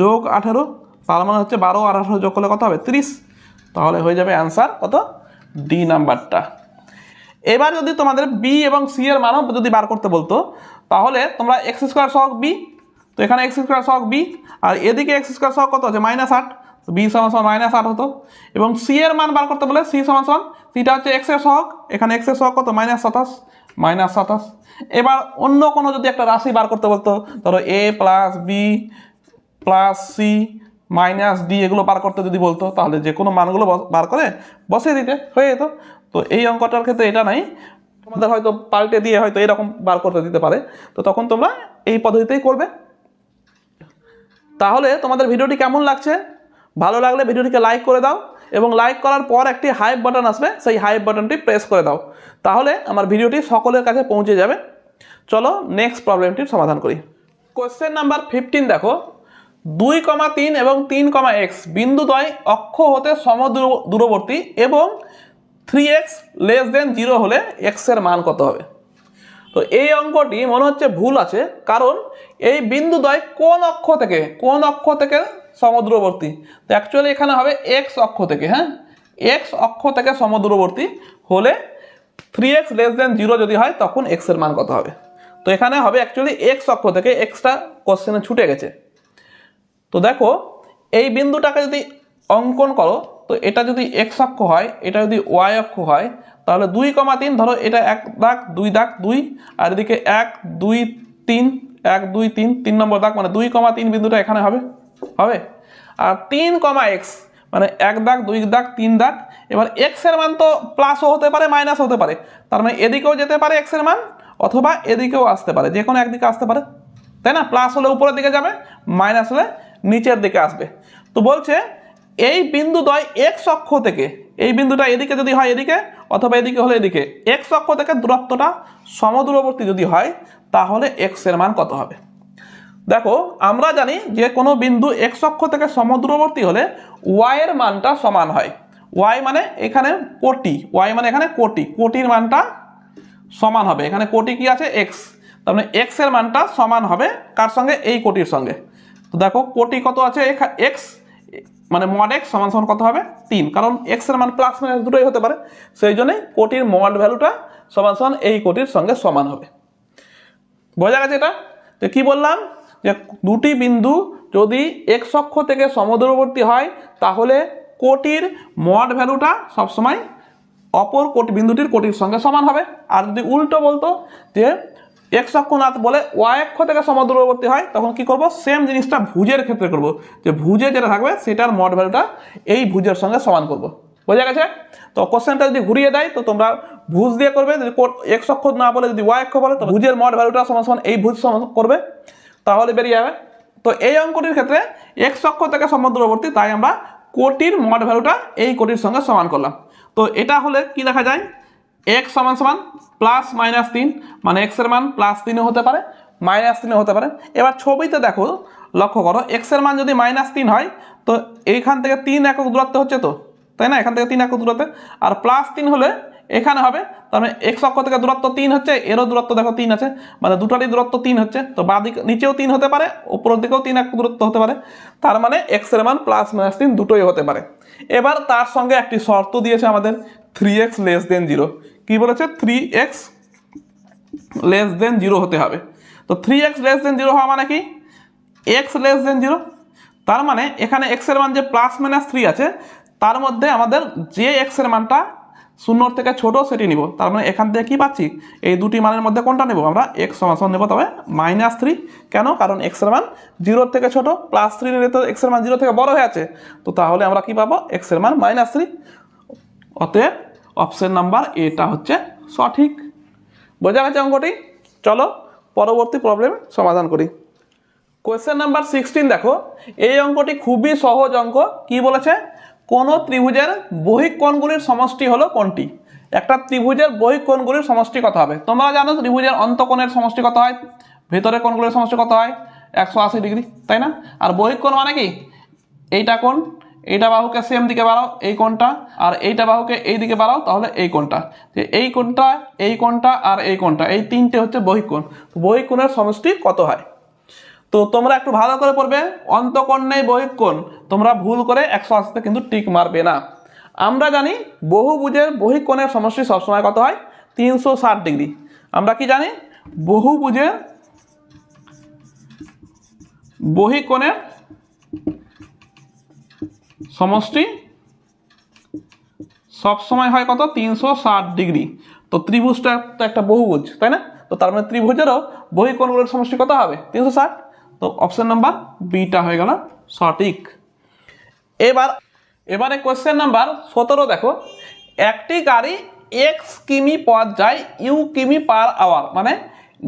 Speaker 1: যোগ 18, তার মানে হচ্ছে 12 আর 18 যোগ করলে কত হবে 30। তাহলে হয়ে যাবে অ্যান্সার কত, ডি নাম্বারটা। এবার যদি তোমাদের বি এবং সি এর মানও যদি বার করতে বলতো, তাহলে তোমরা x² সহগ b, তো এখানে x² সহগ b, আর এদিকে x² সহগ কত আছে -8, তো b সমান সমান -8 হতো। এবং সি এর মান বার করতে বলে c সমান সমান, সিটা হচ্ছে x এর সহগ, এখানে x এর সহগ কত -27। এবার অন্য কোনো যদি একটা রাশি বার করতে বলতো, ধরো a plus B plus C minus D, এগুলো বার করতে যদি বলতো, তাহলে যে কোনো মানগুলো বার করে বসিয়ে দিতে হয়ে যেত। তো তো এই অঙ্কটার ক্ষেত্রে এটা নাই, তোমাদের হয়তো পাল্টে দিয়ে হয়তো এরকম বার করতে দিতে পারে, তো তখন তোমরা এই পদ্ধতিতেই করবে। তাহলে তোমাদের ভিডিওটি কেমন লাগছে? ভালো লাগলে ভিডিওটিকে লাইক করে দাও, এবং লাইক করার পর একটি হাইপ বাটন আসবে, সেই হাইপ বাটনটি প্রেস করে দাও, তাহলে আমার ভিডিওটি সকলের কাছে পৌঁছে যাবে। চলো নেক্সট প্রবলেমটির সমাধান করি। কোশ্চেন নাম্বার 15 দেখো, 2,3 এবং 3,x বিন্দুদ্বয় অক্ষ হতে সমদূরবর্তী এবং 3x <0 হলে x এর মান কত হবে? তো এই অঙ্কটি মনে হচ্ছে ভুল আছে, কারণ এই বিন্দুদ্বয় কোন অক্ষ থেকে সমদূরবর্তী? তো অ্যাকচুয়ালি এখানে হবে x অক্ষ থেকে, হ্যাঁ, x অক্ষ থেকে সমদূরবর্তী হলে 3x <0 যদি হয় তখন x এর মান কত হবে? তো এখানে হবে অ্যাকচুয়ালি x অক্ষ থেকে, এক্সটা কোশ্চেনে ছুটে গেছে। তো দেখো এই বিন্দুটাকে যদি অঙ্কন করো, তো এটা যদি x অক্ষ হয়, এটা যদি y অক্ষ হয়, তাহলে 2,3 ধরো, এটা 1 দাগ 2 দাগ 2, আর এদিকে 1 2 3 1 2 3 3 নম্বর দাগ, মানে 2,3 বিন্দুটা এখানে হবে। আর 3,x মানে 1 দাগ 2 দাগ 3 দাগ। এবার x এর মান তো প্লাসও হতে পারে মাইনাস হতে পারে, তার মানে এদিকেও যেতে পারে x এর মান, অথবা এদিকেও আসতে পারে, যে কোনো একদিকে আসতে পারে, তাই না? প্লাস হলে উপরের দিকে যাবে, মাইনাস হলে নিচের দিকে আসবে। তো বলছে এই বিন্দুদ্বয় x অক্ষ থেকে, এই বিন্দুটা এদিকে যদি হয় এদিকে, অথবা এদিকে হলে এদিকে, x অক্ষ থেকে দূরত্বটা সমদূরবর্তী যদি হয়, তাহলে x এর মান কত হবে? দেখো আমরা জানি যে কোনো বিন্দু x অক্ষ থেকে সমদূরবর্তী হলে y এর মানটা সমান হয়। y মানে এখানে কোটি, y মানে এখানে কোটি, কোটির মানটা সমান হবে, এখানে কোটি কি আছে x, তার মানে x এর মানটা সমান হবে কার সঙ্গে? এই কোটির সঙ্গে। তো দেখো কোটি কত আছে, x মানে মড x সমান সমান কত হবে? 3, কারণ x এর মান প্লাস মাইনাস দুটোই হতে পারে, সেই জন্য কোটির মড ভ্যালুটা সমান সমান এই কোটির সঙ্গে সমান হবে। বোঝা গেছে এটা? তো কি বললাম, যে দুটি বিন্দু যদি x অক্ষ থেকে সমদূরবর্তী হয়, তাহলে কোটির মড ভ্যালুটা সবসময় অপর কোটি বিন্দুটির কোটির সঙ্গে সমান হবে। আর যদি উল্টো বলতো যে x অক্ষ না বলে y অক্ষ থেকে সমদূরবর্তী হয়, তখন কি করব? সেম জিনিসটা ভুজের ক্ষেত্রে করব, যে ভুজে যেটা থাকবে সেটার মড ভ্যালুটা এই ভুজের সঙ্গে সমান করব। বোঝা গেছে? তো কোশ্চেনটা যদি ঘুরিয়ে দেয়, তো তোমরা ভুজ দিয়ে করবে, যদি x অক্ষ না বলে যদি y অক্ষ বলে, তো ভুজের মড ভ্যালুটা সমান সমান এই ভুজ সমান করবে, তাহলে বেরিয়ে যাবে। তো এই অঙ্কটির ক্ষেত্রে x অক্ষ থেকে সমদূরবর্তী, তাই আমরা কোটির মড ভ্যালুটা এই কোটির সঙ্গে সমান করলাম। তো এটা হলে কি লেখা যায়? x সমান সমান প্লাস মাইনাস 3, মানে x এর মান প্লাস 3ও হতে পারে মাইনাস 3ও হতে পারে। এবার ছবিতে দেখো, লক্ষ্য করো, x এর মান যদি মাইনাস 3 হয়, তো এইখান থেকে 3 একক দূরত্ব হচ্ছে, তো তাই না? এখান থেকে 3 একক দূরত্ব, আর প্লাস 3 হলে এখানে হবে, তার মানে x অক্ষ থেকে দূরত্ব 3 হচ্ছে, এরও দূরত্ব দেখো 3 আছে, মানে দুটারই দূরত্ব 3 হচ্ছে, তো বাঁ দিকে নিচেও 3 হতে পারে, উপরের দিকেও 3 একক দূরত্ব হতে পারে, তার মানে x এর মান প্লাস মাইনাস 3 দুটোই হতে পারে। এবার তার সঙ্গে একটি শর্ত দিয়েছে আমাদের, 3x <0। কি বলেছে? 3x <0 হতে হবে। তো 3x <0 হওয়া মানে কি? x <0, তার মানে এখানে x এর মান যে প্লাস মাইনাস 3 আছে, তার মধ্যে আমাদের যে x এর মানটা 0 থেকে ছোট সেটি নিব। তার মানে এখান থেকে কি পাচ্ছি? এই দুটি মানের মধ্যে কোনটা নেব আমরা? x সমান নেব, তবে -3। কেন? কারণ x এর মান 0 থেকে ছোট, প্লাস 3 নিলে তো x এর মান 0 থেকে বড় হয়ে আছে, তো তাহলে আমরা কি পাবো? x এর মান -3। অতএব অপশন নাম্বার এটা হচ্ছে সঠিক। বোঝা গেছে অঙ্কটি? চলো পরবর্তী প্রবলেম সমাধান করি। কোয়েশ্চেন নাম্বার 16 দেখো, এই অঙ্কটি খুবই সহজ অঙ্ক। কি বলেছে? কোন ত্রিভুজের বহিক কোণগুলির সমষ্টি হলো কোনটি? একটা ত্রিভুজের বহিক কোণগুলির সমষ্টি কত হবে? তোমরা জানো ত্রিভুজের অন্তঃকোণের সমষ্টি কত হয়, ভেতরের কোণগুলির সমষ্টি কত হয়? 180 ডিগ্রি, তাই না? আর বহিক কোণ মানে কি? এইটা কোণ, এইটা বাহুকে সেম দিকে বাড়াও, এই কোণটা, আর এইটা বাহুকে এই দিকে বাড়াও, তাহলে এই কোণটা, যে এই কোণটা, এই কোণটা আর এই কোণটা, এই তিনটে হচ্ছে বহিক কোণ। বহিক কোণের সমষ্টি কত হয়? তো তোমরা একটু ভালো করে পড়বে, অন্তঃকোণ নেই বহিক কোণ, তোমরা ভুল করে 180তে কিন্তু টিক মারবে না। আমরা জানি বহুভুজের বহিক কোণের সমষ্টি সবসময় কত হয়? 360 ডিগ্রি। আমরা কি জানি? বহুভুজের বহিক কোণের সমষ্টি সবসময় হয় কত? 360 ডিগ্রি। তো ত্রিভুজটা তো একটা বহুভুজ, তাই না? তো তার মানে ত্রিভুজেরও বহিক কোণগুলোর সমষ্টি কত হবে? 360। তো অপশন নাম্বার বিটা হয়ে গেল সঠিক। এবারে কোশ্চেন নাম্বার 17 দেখো, একটি গাড়ি এক্স কিমি পথ যায় ইউ কিমি পার আওয়ার, মানে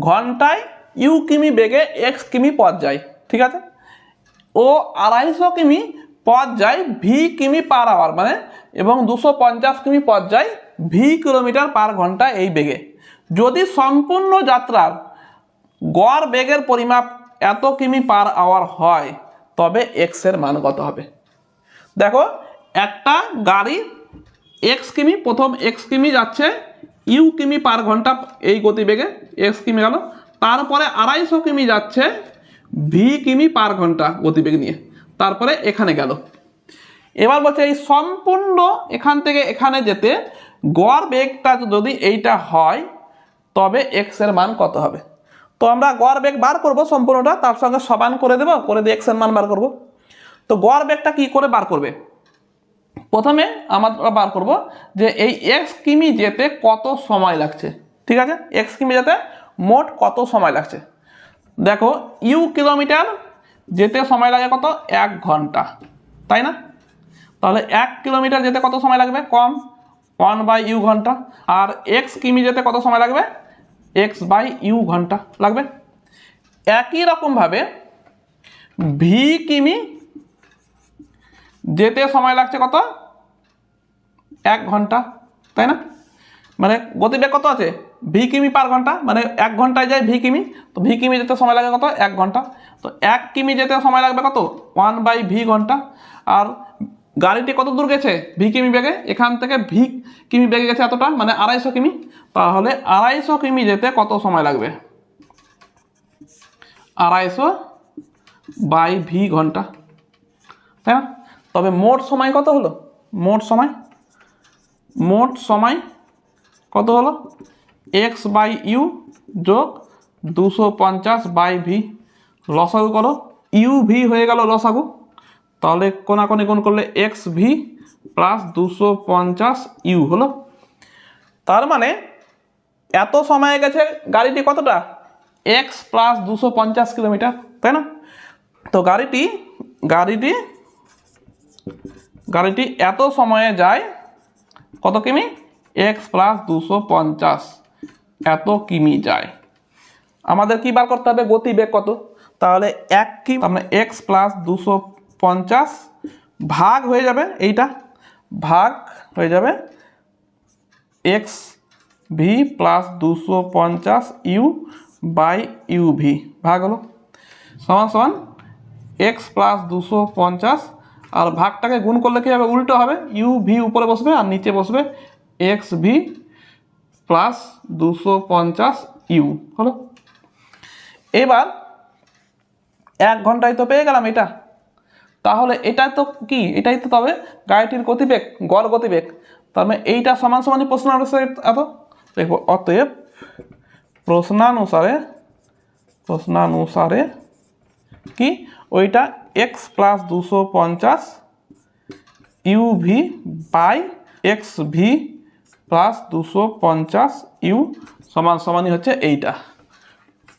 Speaker 1: ঘন্টায় ইউ কিমি বেগে এক্স কিমি পথ যায়, ঠিক আছে। ও 250 কিমি পথ যায় ভি কিমি পার আওয়ার, মানে এবং 250 কিমি পথ যায় ভি কিলোমিটার পার ঘন্টা এই বেগে। যদি সম্পূর্ণ যাত্রার গড় বেগের পরিমাপ এত কিমি পার আওয়ার হয় তবে এক্স এর মান কত হবে। দেখো একটা গাড়ি এক্স কিমি, প্রথম এক্স কিমি যাচ্ছে ইউ কিমি পার ঘন্টা এই গতিবেগে, এক্স কিমি গেল, তারপরে 250 কিমি যাচ্ছে ভি কিমি পার ঘন্টা গতিবেগ নিয়ে, তারপরে এখানে গেল। এবার বলছে এই সম্পূর্ণ এখান থেকে এখানে যেতে গড় বেগটা যদি এইটা হয় তবে এক্স এর মান কত হবে। তো আমরা গড় বেগ বার করব সম্পূর্ণটা, তার সঙ্গে সমান করে দেব, করে দিয়ে এক্স এর মান বার করব। তো গড় বেগটা কি করে বার করবে, প্রথমে আমরা বার করব যে এই এক্স কিমি যেতে কত সময় লাগছে, ঠিক আছে। এক্স কিমি যেতে মোট কত সময় লাগছে। দেখো ইউ কিলোমিটার যেতে সময় লাগে কত, 1 ঘন্টা, তাই না। তাহলে 1 কিলোমিটার যেতে কত সময় লাগবে, কম, 1/u ঘন্টা। আর এক্স কিমি যেতে কত সময় লাগবে, x/u ঘন্টা লাগবে। একই রকমভাবে ভি কিমি যেতে সময় লাগছে কত, 1 ঘন্টা, তাই না। মানে গতিবেগ কত আছে, ভি কিমি পার ঘন্টা, মানে 1 ঘন্টায় যায় ভি কিমি, তো ভি কিমি যেতে সময় লাগে কত, 1 ঘন্টা। তো 1 কিমি যেতে সময় লাগবে কত, 1/ভি ঘন্টা। আর গাড়িটি কত দূর গেছে ভি কিমি বেগে, এখান থেকে ভি কিমি বেগে গেছে এতটা, মানে 250 কিমি। তাহলে 250 কিমি যেতে কত সময় লাগবে, 250/ভি ঘন্টা, তাই না। তবে মোট সময় কত হলো, মোট সময় কত হলো, x/u যোগ 250/ভি, লসাগু করো, ইউ ভি হয়ে গেল লসাগু, তাহলে কোনাকুনি গুণ করলে এক্স ভি প্লাস 250 হলো। তার মানে এত সময় গেছে গাড়িটি কতটা, এক্স প্লাস 250 কিলোমিটার, তাই না। তো গাড়িটি এত সময়ে যায় কত কিমি, এক্স প্লাস 250 এত কিমি যায়। আমাদের কি বার করতে হবে, গতিবেগ কত। তাহলে 1 কিমি মানে এক্স প্লাস 250 ভাগ হয়ে যাবে, এইটা ভাগ হয়ে যাবে এক্স ভি প্লাস 250u/ইউ ভি, ভাগ হলো, সমান সমান এক্স প্লাস 250, আর ভাগটাকে গুণ করলে কি হবে, উল্টো হবে, ইউ ভি উপরে বসবে আর নিচে বসবে এক্স ভি প্লাস 250u হলো। এবার 1 ঘন্টায় তো পেয়ে গেলাম এটা, তাহলে এটা তো কি, এটাই তো তবে গাড়িটির গতিবেগ, গড় গতিবেগ। তার মানে এইটা সমান সমানই প্রশ্নানুসারে এত দেখবো। অতএব প্রশ্নানুসারে কি ওইটা X plus 250 U V by X V plus 250u সমান সমানই হচ্ছে এইটা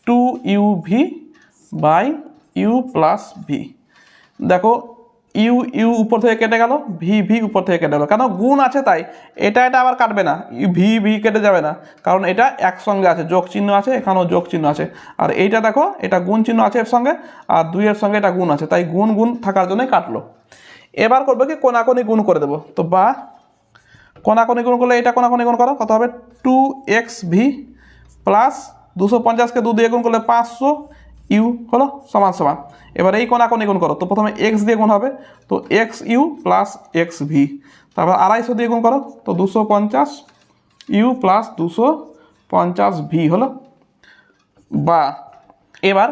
Speaker 1: 2u/v/u প্লাস ভি। দেখো ইউ উপর থেকে কেটে গেল, ভি উপর থেকে কেটে গেল, কেন গুণ আছে তাই, এটা আবার কাটবে না, ভি কেটে যাবে না, কারণ এটা একসঙ্গে আছে, যোগ চিহ্ন আছে, এখানেও যোগ চিহ্ন আছে। আর এইটা দেখো এটা গুণ চিহ্ন আছে এর সঙ্গে, আর 2 এর সঙ্গে এটা গুণ আছে, তাই গুণ থাকার জন্যই কাটলো। এবার করবে কি, কোনাকুনি গুণ করে দেবো। তো বা কোনাকুনি গুণ করলে এটা কোনাকুনি গুণ করো, কত হবে 2xv প্লাস 250কে 2 দিয়ে গুণ করলে 500u হলো, সমান সমান। এবার এই কোনাকুনি গুণ করো, তো প্রথমে এক্স দিয়ে গুণ হবে, তো xu প্লাস xv, তারপর 250 দিয়ে গুণ করো, তো 250u প্লাস 250v হলো। বা এবার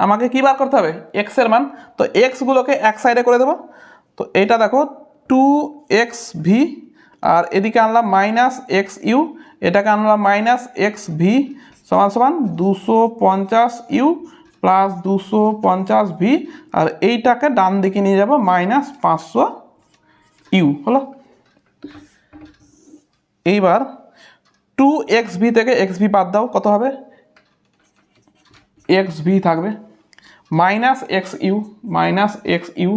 Speaker 1: আমাকে কী বার করতে হবে, এক্সের মান। তো এক্সগুলোকে এক সাইডে করে দেবো, তো এইটা দেখো 2xv, আর এদিকে আনলাম -xu, এটাকে আনলাম -xv সমান সমান 250u প্লাস 250v, আর এইটাকে ডান দিকে নিয়ে যাব -500u হলো। এইবার 2xv থেকে xv বাদ দাও, কত হবে, xv থাকবে -xu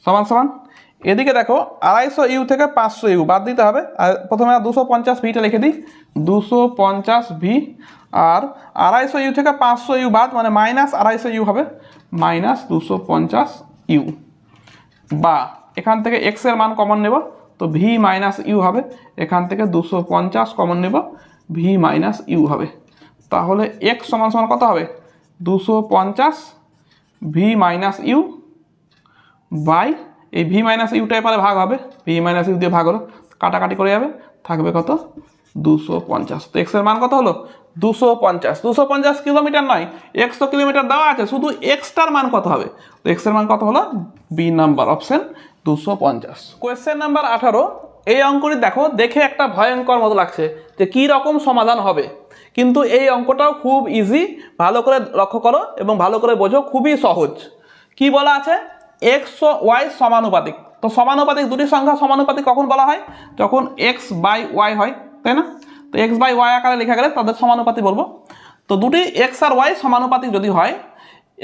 Speaker 1: সমান সমান এদিকে দেখো 250 ইউ থেকে 500 ইউ বাদ দিতে হবে। আর প্রথমে 250 ভিটা লিখে দিই, 250 ভি, আর 250 ইউ থেকে 500 ইউ বাদ মানে মাইনাস 250 ইউ হবে, মাইনাস 250 ইউ। বা এখান থেকে এক্স এর মান কমন নেব, তো ভি মাইনাস ইউ হবে, এখান থেকে 250 কমন নেব, ভি মাইনাস ইউ হবে। তাহলে এক্স সমান সমান কত হবে, 250 ভি মাইনাস ইউ বাই এই ভি মাইনাস ইউটা এবারে ভাগ হবে, ভি মাইনাস ইউ দিয়ে ভাগ হলো, কাটাকাটি করে যাবে, থাকবে কত 250। তো এক্স এর মান কত হলো 250। 250 কিলোমিটার নয়, 100 কিলোমিটার দেওয়া আছে, শুধু এক্সটার মান কত হবে, তো এক্স এর মান কত হলো, B number option 250। Question number 18, এই অঙ্কটি দেখো দেখে একটা ভয়ঙ্কর মতো লাগছে যে কি রকম সমাধান হবে, কিন্তু এই অঙ্কটাও খুব ইজি, ভালো করে লক্ষ্য করো এবং ভালো করে বোঝো, খুবই সহজ। কি বলা আছে, এক্স ও ওয়াই সমানুপাতিক। তো সমানুপাতিক দুটি সংখ্যা সমানুপাতিক কখন বলা হয়, যখন এক্স বাই ওয়াই হয়, তাই না? তো এক্স বাই ওয়াই আকারে লেখা গেলে তাদের সমানুপাতিক বলবো। তো দুটি এক্স আর ওয়াই সমানুপাতিক যদি হয়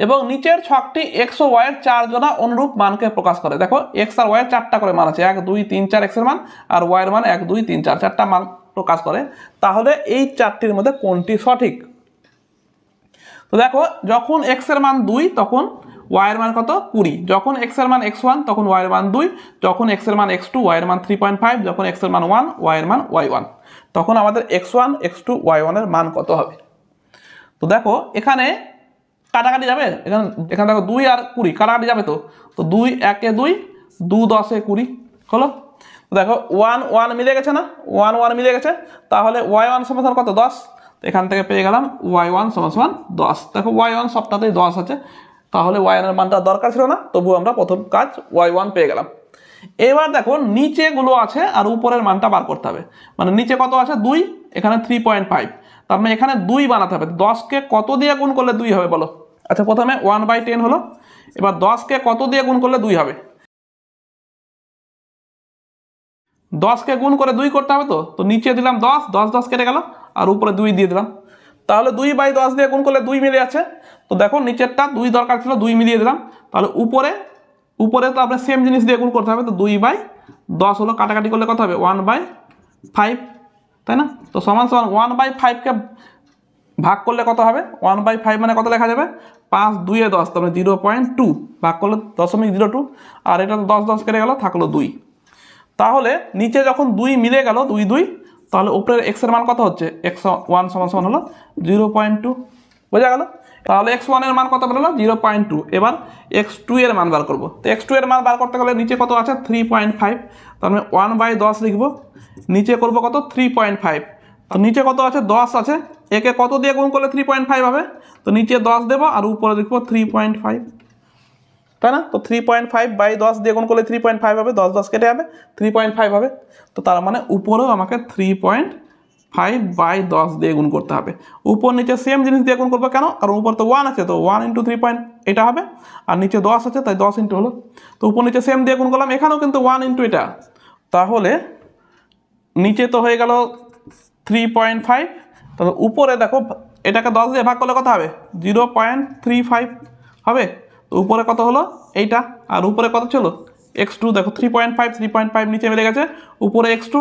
Speaker 1: এবং নিচের ছকটি এক্স ও ওয়াইয়ের 4 জোড়া অনুরূপ মানকে প্রকাশ করে। দেখো এক্স আর ওয়াইয়ের 4টা করে মান আছে, 1 2 3 4 এক্সের মান, আর ওয়াইয়ের মান 1 2 3 4, 4টা মান প্রকাশ করে। তাহলে এই 4টির মধ্যে কোনটি সঠিক? তো দেখো যখন এক্স এর মান 2 তখন ওয়াইয়ের মান কত 20, যখন এক্স এর মান x1 তখন ওয়াইয়ের মান 2, যখন এক্স এর মান x2 ওয়াইয়ের মান 3.5, যখন এক্স এর মান 1 ওয়াইয়ের মান y1, তখন আমাদের x1 x2 y1 এর মান কত হবে? তো দেখো এখানে কাটাকাটি যাবে, এখানে দেখো 2 আর 20 কাটাকাটি যাবে, তো 2 1 এ 2, 2 10 এ 20 হলো। দেখো 1 1 মিলে গেছে না, 1 1 মিলে গেছে, তাহলে y1 সমান কত 10, তো এখান থেকে পেয়ে গেলাম y1 সমান 10। দেখো y1 সবটাতেই 10 আছে, তাহলে y1 এর মানটা দরকার ছিল না, তবু আমরা প্রথম কাজ y1 পেয়ে গেলাম। এবার দেখো নিচেগুলো আছে আর উপরের মানটা বার করতে হবে, মানে নিচে কত আছে 2, এখানে 3.5, তার মানে এখানে 2 বানাতে হবে। 10কে কত দিয়ে গুণ করলে 2 হবে বলো? আচ্ছা প্রথমে 1/10 হলো, এবার 10কে কত দিয়ে গুণ করলে 2 হবে? 10কে গুণ করে 2 করতে হবে, তো নিচে দিলাম 10, 10 10 কেটে গেল, আর উপরে 2 দিয়ে দিলাম, তাহলে 2/10 দিয়ে গুণ করলে 2 মিলে আছে। তো দেখো নিচেরটা 2 দরকার ছিল, 2 মিলিয়ে দিলাম, তাহলে উপরে তো আপনার সেম জিনিস দিয়ে গুণ করতে হবে, তো 2/10 হলো, কাটাকাটি করলে কত হবে 1/5, তাই না? তো সমান সমান 1/5কে ভাগ করলে কত হবে, 1/5 মানে কত লেখা যাবে, 5 2 এ 10, তাহলে 0.2 ভাগ করলে 0.02, আর এটা তো 10 10 কেটে গেল, থাকলো 2। তাহলে নিচে যখন 2 মিলে গেল 2 2, তাহলে উপরের এক্স এর মান কত হচ্ছে, x1 সমান হলো 0.2, বোঝা গেল? তাহলে x1 এর মান কত বেরোলো 0.2। এবার x2 এর মান বার করবো, তো x2 এর মান বার করতে গেলে নিচে কত আছে 3.5, তার মানে 1/10 লিখবো, নিচে করবো কত 3.5, তো নিচে কত আছে 10 আছে, একে কত দিয়ে গুণ করলে 3.5 হবে, তো নিচে 10 দেবো আর উপরে লিখবো 3.5, তাই না? তো 3.5/10 দিয়ে গুণ করলে 3.5 হবে, 10 10 কেটে যাবে, 3.5 হবে। তো তার মানে উপরেও আমাকে 3.5/10 দিয়ে গুণ করতে হবে। উপর নিচে সেম জিনিস দিয়ে গুণ করবো, কেন? কারণ উপর তো 1 আছে, তো 1 × 3 এটা হবে, আর নিচে 10 আছে তাই 10 ইন্টু হলো, তো উপর নিচে সেম দিয়ে গুণ করলাম, এখানেও কিন্তু 1 × এটা, তাহলে নিচে তো হয়ে গেল 3.5, তাহলে উপরে দেখো এটাকে 10 দিয়ে ভাগ করলে কত হবে 0.35 হবে, তো উপরে কত হলো এইটা, আর উপরে কত ছিল x2, দেখো 3.5 নিচে মিলে গেছে, উপরে x2,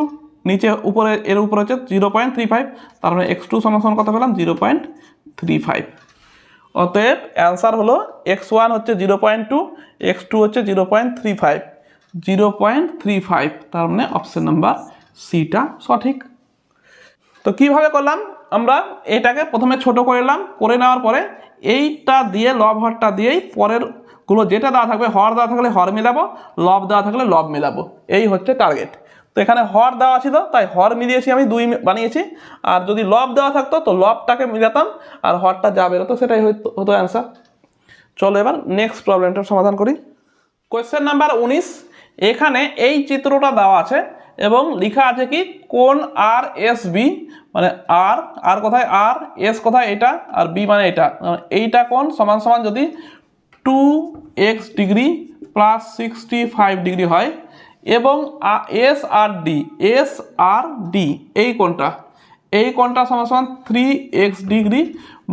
Speaker 1: নিচে উপরে এর উপরে হচ্ছে 0.35, তার মানে x2 সমান কত পেলাম 0.35। অতএব অ্যান্সার হলো x1 হচ্ছে 0.2, x2 হচ্ছে 0.35, 0.35, তার মানে অপশন নাম্বার সিটা সঠিক। তো কিভাবে করলাম, আমরা এটাকে প্রথমে ছোট করে নিলাম, করে নেওয়ার পরে এইটা দিয়ে লব হরটা দিয়েই পরের গুলো যেটা দেওয়া থাকবে, হর দেওয়া থাকলে হর মিলাবো, লব দেওয়া থাকলে লব মিলাবো, এই হচ্ছে টার্গেট। তো এখানে হর দেওয়া ছিল তাই হর মিলিয়েছি, আমি 2 বানিয়েছি, আর যদি লব দেওয়া থাকতো তো লবটাকে মিলাতাম, আর হরটা যা বেরোতো সেটাই হতো অ্যান্সার। চলো এবার নেক্সট প্রবলেমটার সমাধান করি। কোয়েশ্চেন নাম্বার 19, এখানে এই চিত্রটা দেওয়া আছে এবং লেখা আছে কি কোণ আর এস বি, মানে আর কোথায়, আর এস কোথায় এটা, আর বি মানে এইটা কোণ সমান সমান যদি 2x ডিগ্রি প্লাস 65 ডিগ্রি হয়, এবং এস আর ডি এই কোণটা সমান সমান 3x ডিগ্রি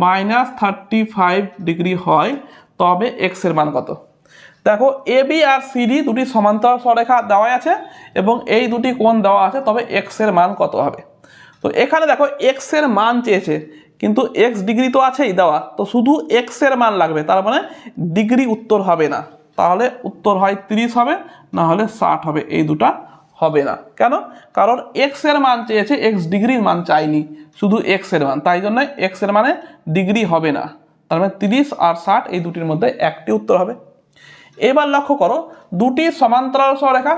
Speaker 1: মাইনাস 35 ডিগ্রি হয়, তবে এক্স এর মান কত? দেখো এবি আর সিডি দুটি সমান্তরাল সরলরেখা দেওয়া আছে এবং এই দুটি কোণ দেওয়া আছে, তবে এক্স এর মান কত হবে। তো এখানে দেখো এক্স এর মান চেয়েছে, কিন্তু এক্স ডিগ্রি তো আছেই দেওয়া, তো শুধু এক্স এর মান লাগবে, তার মানে ডিগ্রি উত্তর হবে না। তাহলে উত্তর হয় 30 হবে, না হলে 60 হবে, এই দুটা হবে না। কেন? কারণ এক্স এর মান চেয়েছে, এক্স ডিগ্রির মান চাইনি, শুধু এক্স এর মান, তাই জন্য এক্স এর মানে ডিগ্রি হবে না। তার মানে 30 আর 60 এই দুটির মধ্যে একটি উত্তর হবে। এবার লক্ষ্য করো দুটি সমান্তরাল সরলরেখা,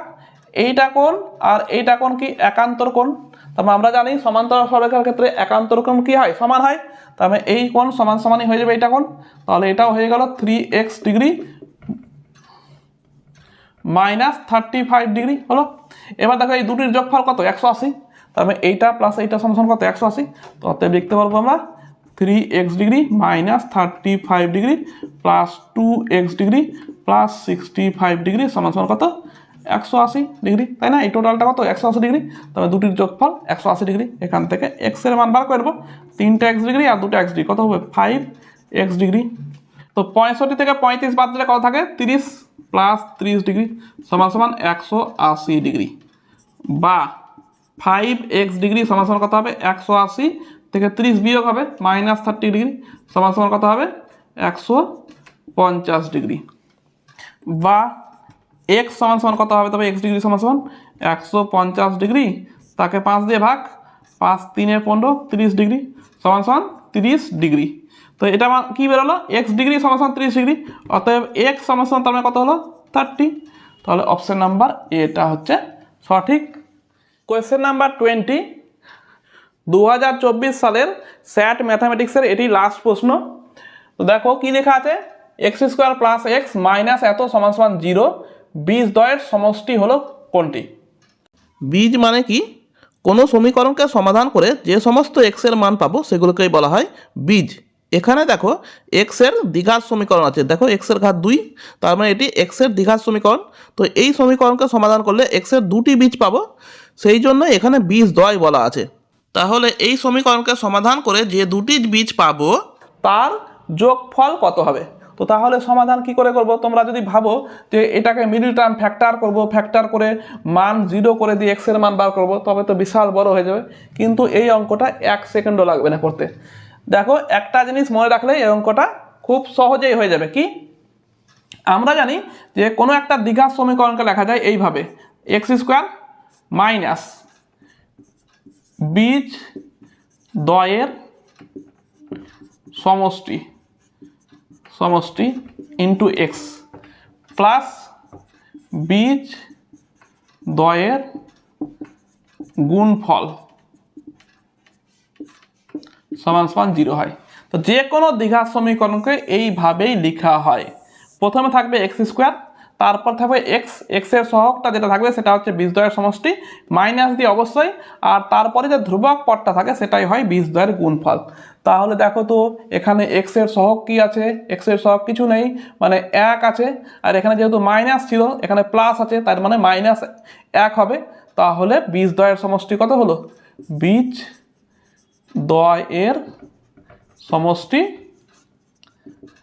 Speaker 1: এইটা কোণ আর এইটা কোণ কি একান্তর কোণ। তারপর আমরা জানি সমান্তরাল সরলরেখার ক্ষেত্রে একান্তর কোণ কি হয়, সমান হয়। তার মানে এই কোণ সমান সমানই হয়ে যাবে এইটা কোণ, তাহলে এটাও হয়ে গেল 3x ডিগ্রি মাইনাস 35 ডিগ্রি হলো। এবার দেখো এই দুটির যোগফল কত, 180। তার মানে এইটা প্লাস এইটা সমান কত, 180। তো অতএব লিখতে পারবো আমরা 3x degree minus 35 degree plus 2x degree plus 65 degree সমান কত, 180 ডিগ্রি, তাই না? এই টোটালটা কত, 180 ডিগ্রি। তবে দুটির যোগফল 180 ডিগ্রি। এখান থেকে এক্স এর মান বার করবো, 3টা x ডিগ্রি আর 2টা x ডিগ্রি, কত হবে 5x ডিগ্রি। তো 65 থেকে 35 বাদ দিলে কত থাকে, 30 প্লাস 30 ডিগ্রি সমান 180 ডিগ্রি, বা 5x ডিগ্রি সমান কত হবে, 180 থেকে 30 বিয়োগ হবে মাইনাস 30 ডিগ্রি সমান কত হবে, 150 ডিগ্রি, বা x সমান কত হবে, তবে x ডিগ্রি সমান 150 ডিগ্রি, তাকে 5 দিয়ে ভাগ, 5 3 15 30 ডিগ্রি সমান 30 ডিগ্রি। তো এটা কি বেরোলো, x ডিগ্রি সমান 30 ডিগ্রি, অতএব x সমান তার মানে কত হলো 30। তাহলে অপশন নাম্বার এটা হচ্ছে সঠিক। কোয়েশ্চেন নাম্বার 20, 2024 সালের স্যাট ম্যাথামেটিক্সের এটি লাস্ট প্রশ্ন। তো দেখো কি লেখা আছে, x square plus x minus এত সমান 0, বীজ দ্বয়ের সমষ্টি হলো কোনটি? বীজ মানে কি, কোনো সমীকরণকে সমাধান করে যে সমস্ত এক্স এর মান পাবো সেগুলোকেই বলা হয় বীজ। এখানে দেখো এক্স এর দ্বিঘাত সমীকরণ আছে, দেখো এক্স এর ঘাত 2, তার মানে এটি এক্স এর দ্বিঘাত সমীকরণ। তো এই সমীকরণকে সমাধান করলে এক্স এর দুটি বীজ পাবো, সেই জন্য এখানে বীজ দ্বয় বলা আছে। তাহলে এই সমীকরণকে সমাধান করে যে দুটি বীজ পাবো তার যোগফল কত হবে। তো তাহলে সমাধান কি করে করব, তোমরা যদি ভাবো যে এটাকে মিডল টার্ম ফ্যাক্টর করব, ফ্যাক্টর করে মান 0 করে দিয়ে এক্স এর মান বার করব, তবে তো বিশাল বড় হয়ে যাবে, কিন্তু এই অঙ্কটা 1 সেকেন্ডও লাগবে না করতে। দেখো একটা জিনিস মনে রাখলে এই অঙ্কটা খুব সহজেই হয়ে যাবে। কি, আমরা জানি যে কোনো একটা দ্বিঘাত সমীকরণকে লেখা যায় এইভাবে, এক্স স্কোয়ার মাইনাস বীজ দ্বয়ের সমষ্টি ইন্টু এক্স প্লাস বীজ দ্বয়ের গুণফল সমান 0 হয়। তো যে কোনো দ্বিঘাত সমীকরণকে এইভাবেই লেখা হয়, প্রথমে থাকবে এক্স স্কোয়ার, তারপর থাকবে এক্স এর সহগটা যেটা থাকবে সেটা হচ্ছে বীজদ্বয়ের সমষ্টি মাইনাস দিয়ে অবশ্যই, আর তারপরে যে ধ্রুবক পদটা থাকে সেটাই হয় বীজদ্বয়ের গুণফল। তাহলে দেখো তো এখানে এক্স এর সহগ কি আছে, এক্স এর সহগ কিছু নেই, মানে 1 আছে, আর এখানে যেহেতু মাইনাস ছিল এখানে প্লাস আছে, তার মানে মাইনাস 1 হবে। তাহলে বীজদ্বয়ের সমষ্টি কত হলো, বীজদ্বয়ের সমষ্টি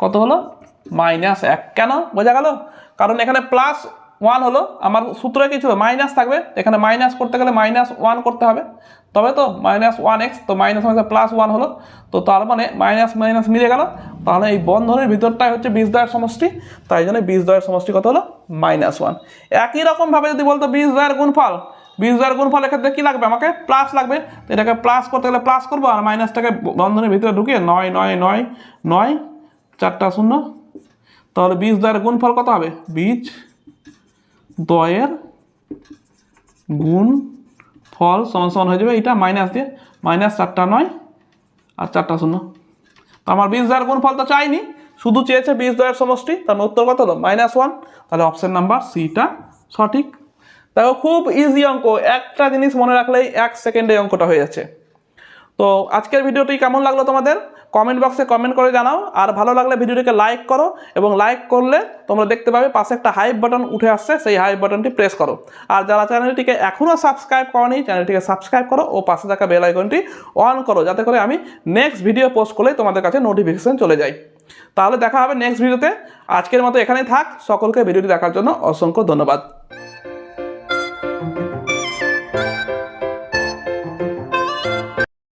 Speaker 1: কত হলো, -1। কেন, বোঝা গেল? কারণ এখানে +1 হলো, আমার সূত্রে কি ছিল মাইনাস থাকবে, এখানে মাইনাস করতে গেলে -1 করতে হবে, তবে তো -1x, তো +1 হলো, তো তার মানে মাইনাস মাইনাস মিলে গেল। তাহলে এই বন্ধনের ভিতরটাই হচ্ছে বীজদ্বয়ের সমষ্টি, তাই জন্য বীজদ্বয়ের সমষ্টি কত হলো, -1। একই রকমভাবে যদি বলতো বীজদ্বয়ের গুণফল, বীজদ্বয়ের গুণফলের ক্ষেত্রে কি লাগবে, আমাকে প্লাস লাগবে, তো এটাকে প্লাস করতে গেলে প্লাস করবো, আর মাইনাসটাকে বন্ধনের ভিতরে ঢুকিয়ে 9 9 9 9 4টা 0, তাহলে বীজদ্বয়ের গুণফল কত হবে, বীজদ্বয়ের গুণফল সমান হয়ে যাবে এইটা মাইনাস দিয়ে, -4টা 9 আর 4টা 0। তো আমার বীজদ্বয়ের গুণফল তো চাইনি, শুধু চেয়েছে বীজদ্বয়ের সমষ্টি, তার উত্তর কত হলো, -1। তাহলে অপশন নাম্বার সিটা সঠিক। দেখো খুব ইজি অঙ্ক, একটা জিনিস মনে রাখলেই 1 সেকেন্ডে অঙ্কটা হয়ে যাচ্ছে। তো আজকের ভিডিওটি কেমন লাগলো তোমাদের কমেন্ট বক্সে কমেন্ট করে জানাও, আর ভালো লাগলে ভিডিওটিকে লাইক করো, এবং লাইক করলে তোমরা দেখতে পাবে পাশে একটা হাইপ বাটন উঠে আসছে, সেই হাইপ বাটনটি প্রেস করো। আর যারা চ্যানেলটিকে এখনও সাবস্ক্রাইব করোনি চ্যানেলটিকে সাবস্ক্রাইব করো ও পাশে থাকা বেল আইকনটি অন করো, যাতে করে আমি নেক্সট ভিডিও পোস্ট করলেই তোমাদের কাছে নোটিফিকেশন চলে যায়। তাহলে দেখা হবে নেক্সট ভিডিওতে। আজকের মতো এখানেই থাক। সকলকে ভিডিওটি দেখার জন্য অসংখ্য ধন্যবাদ।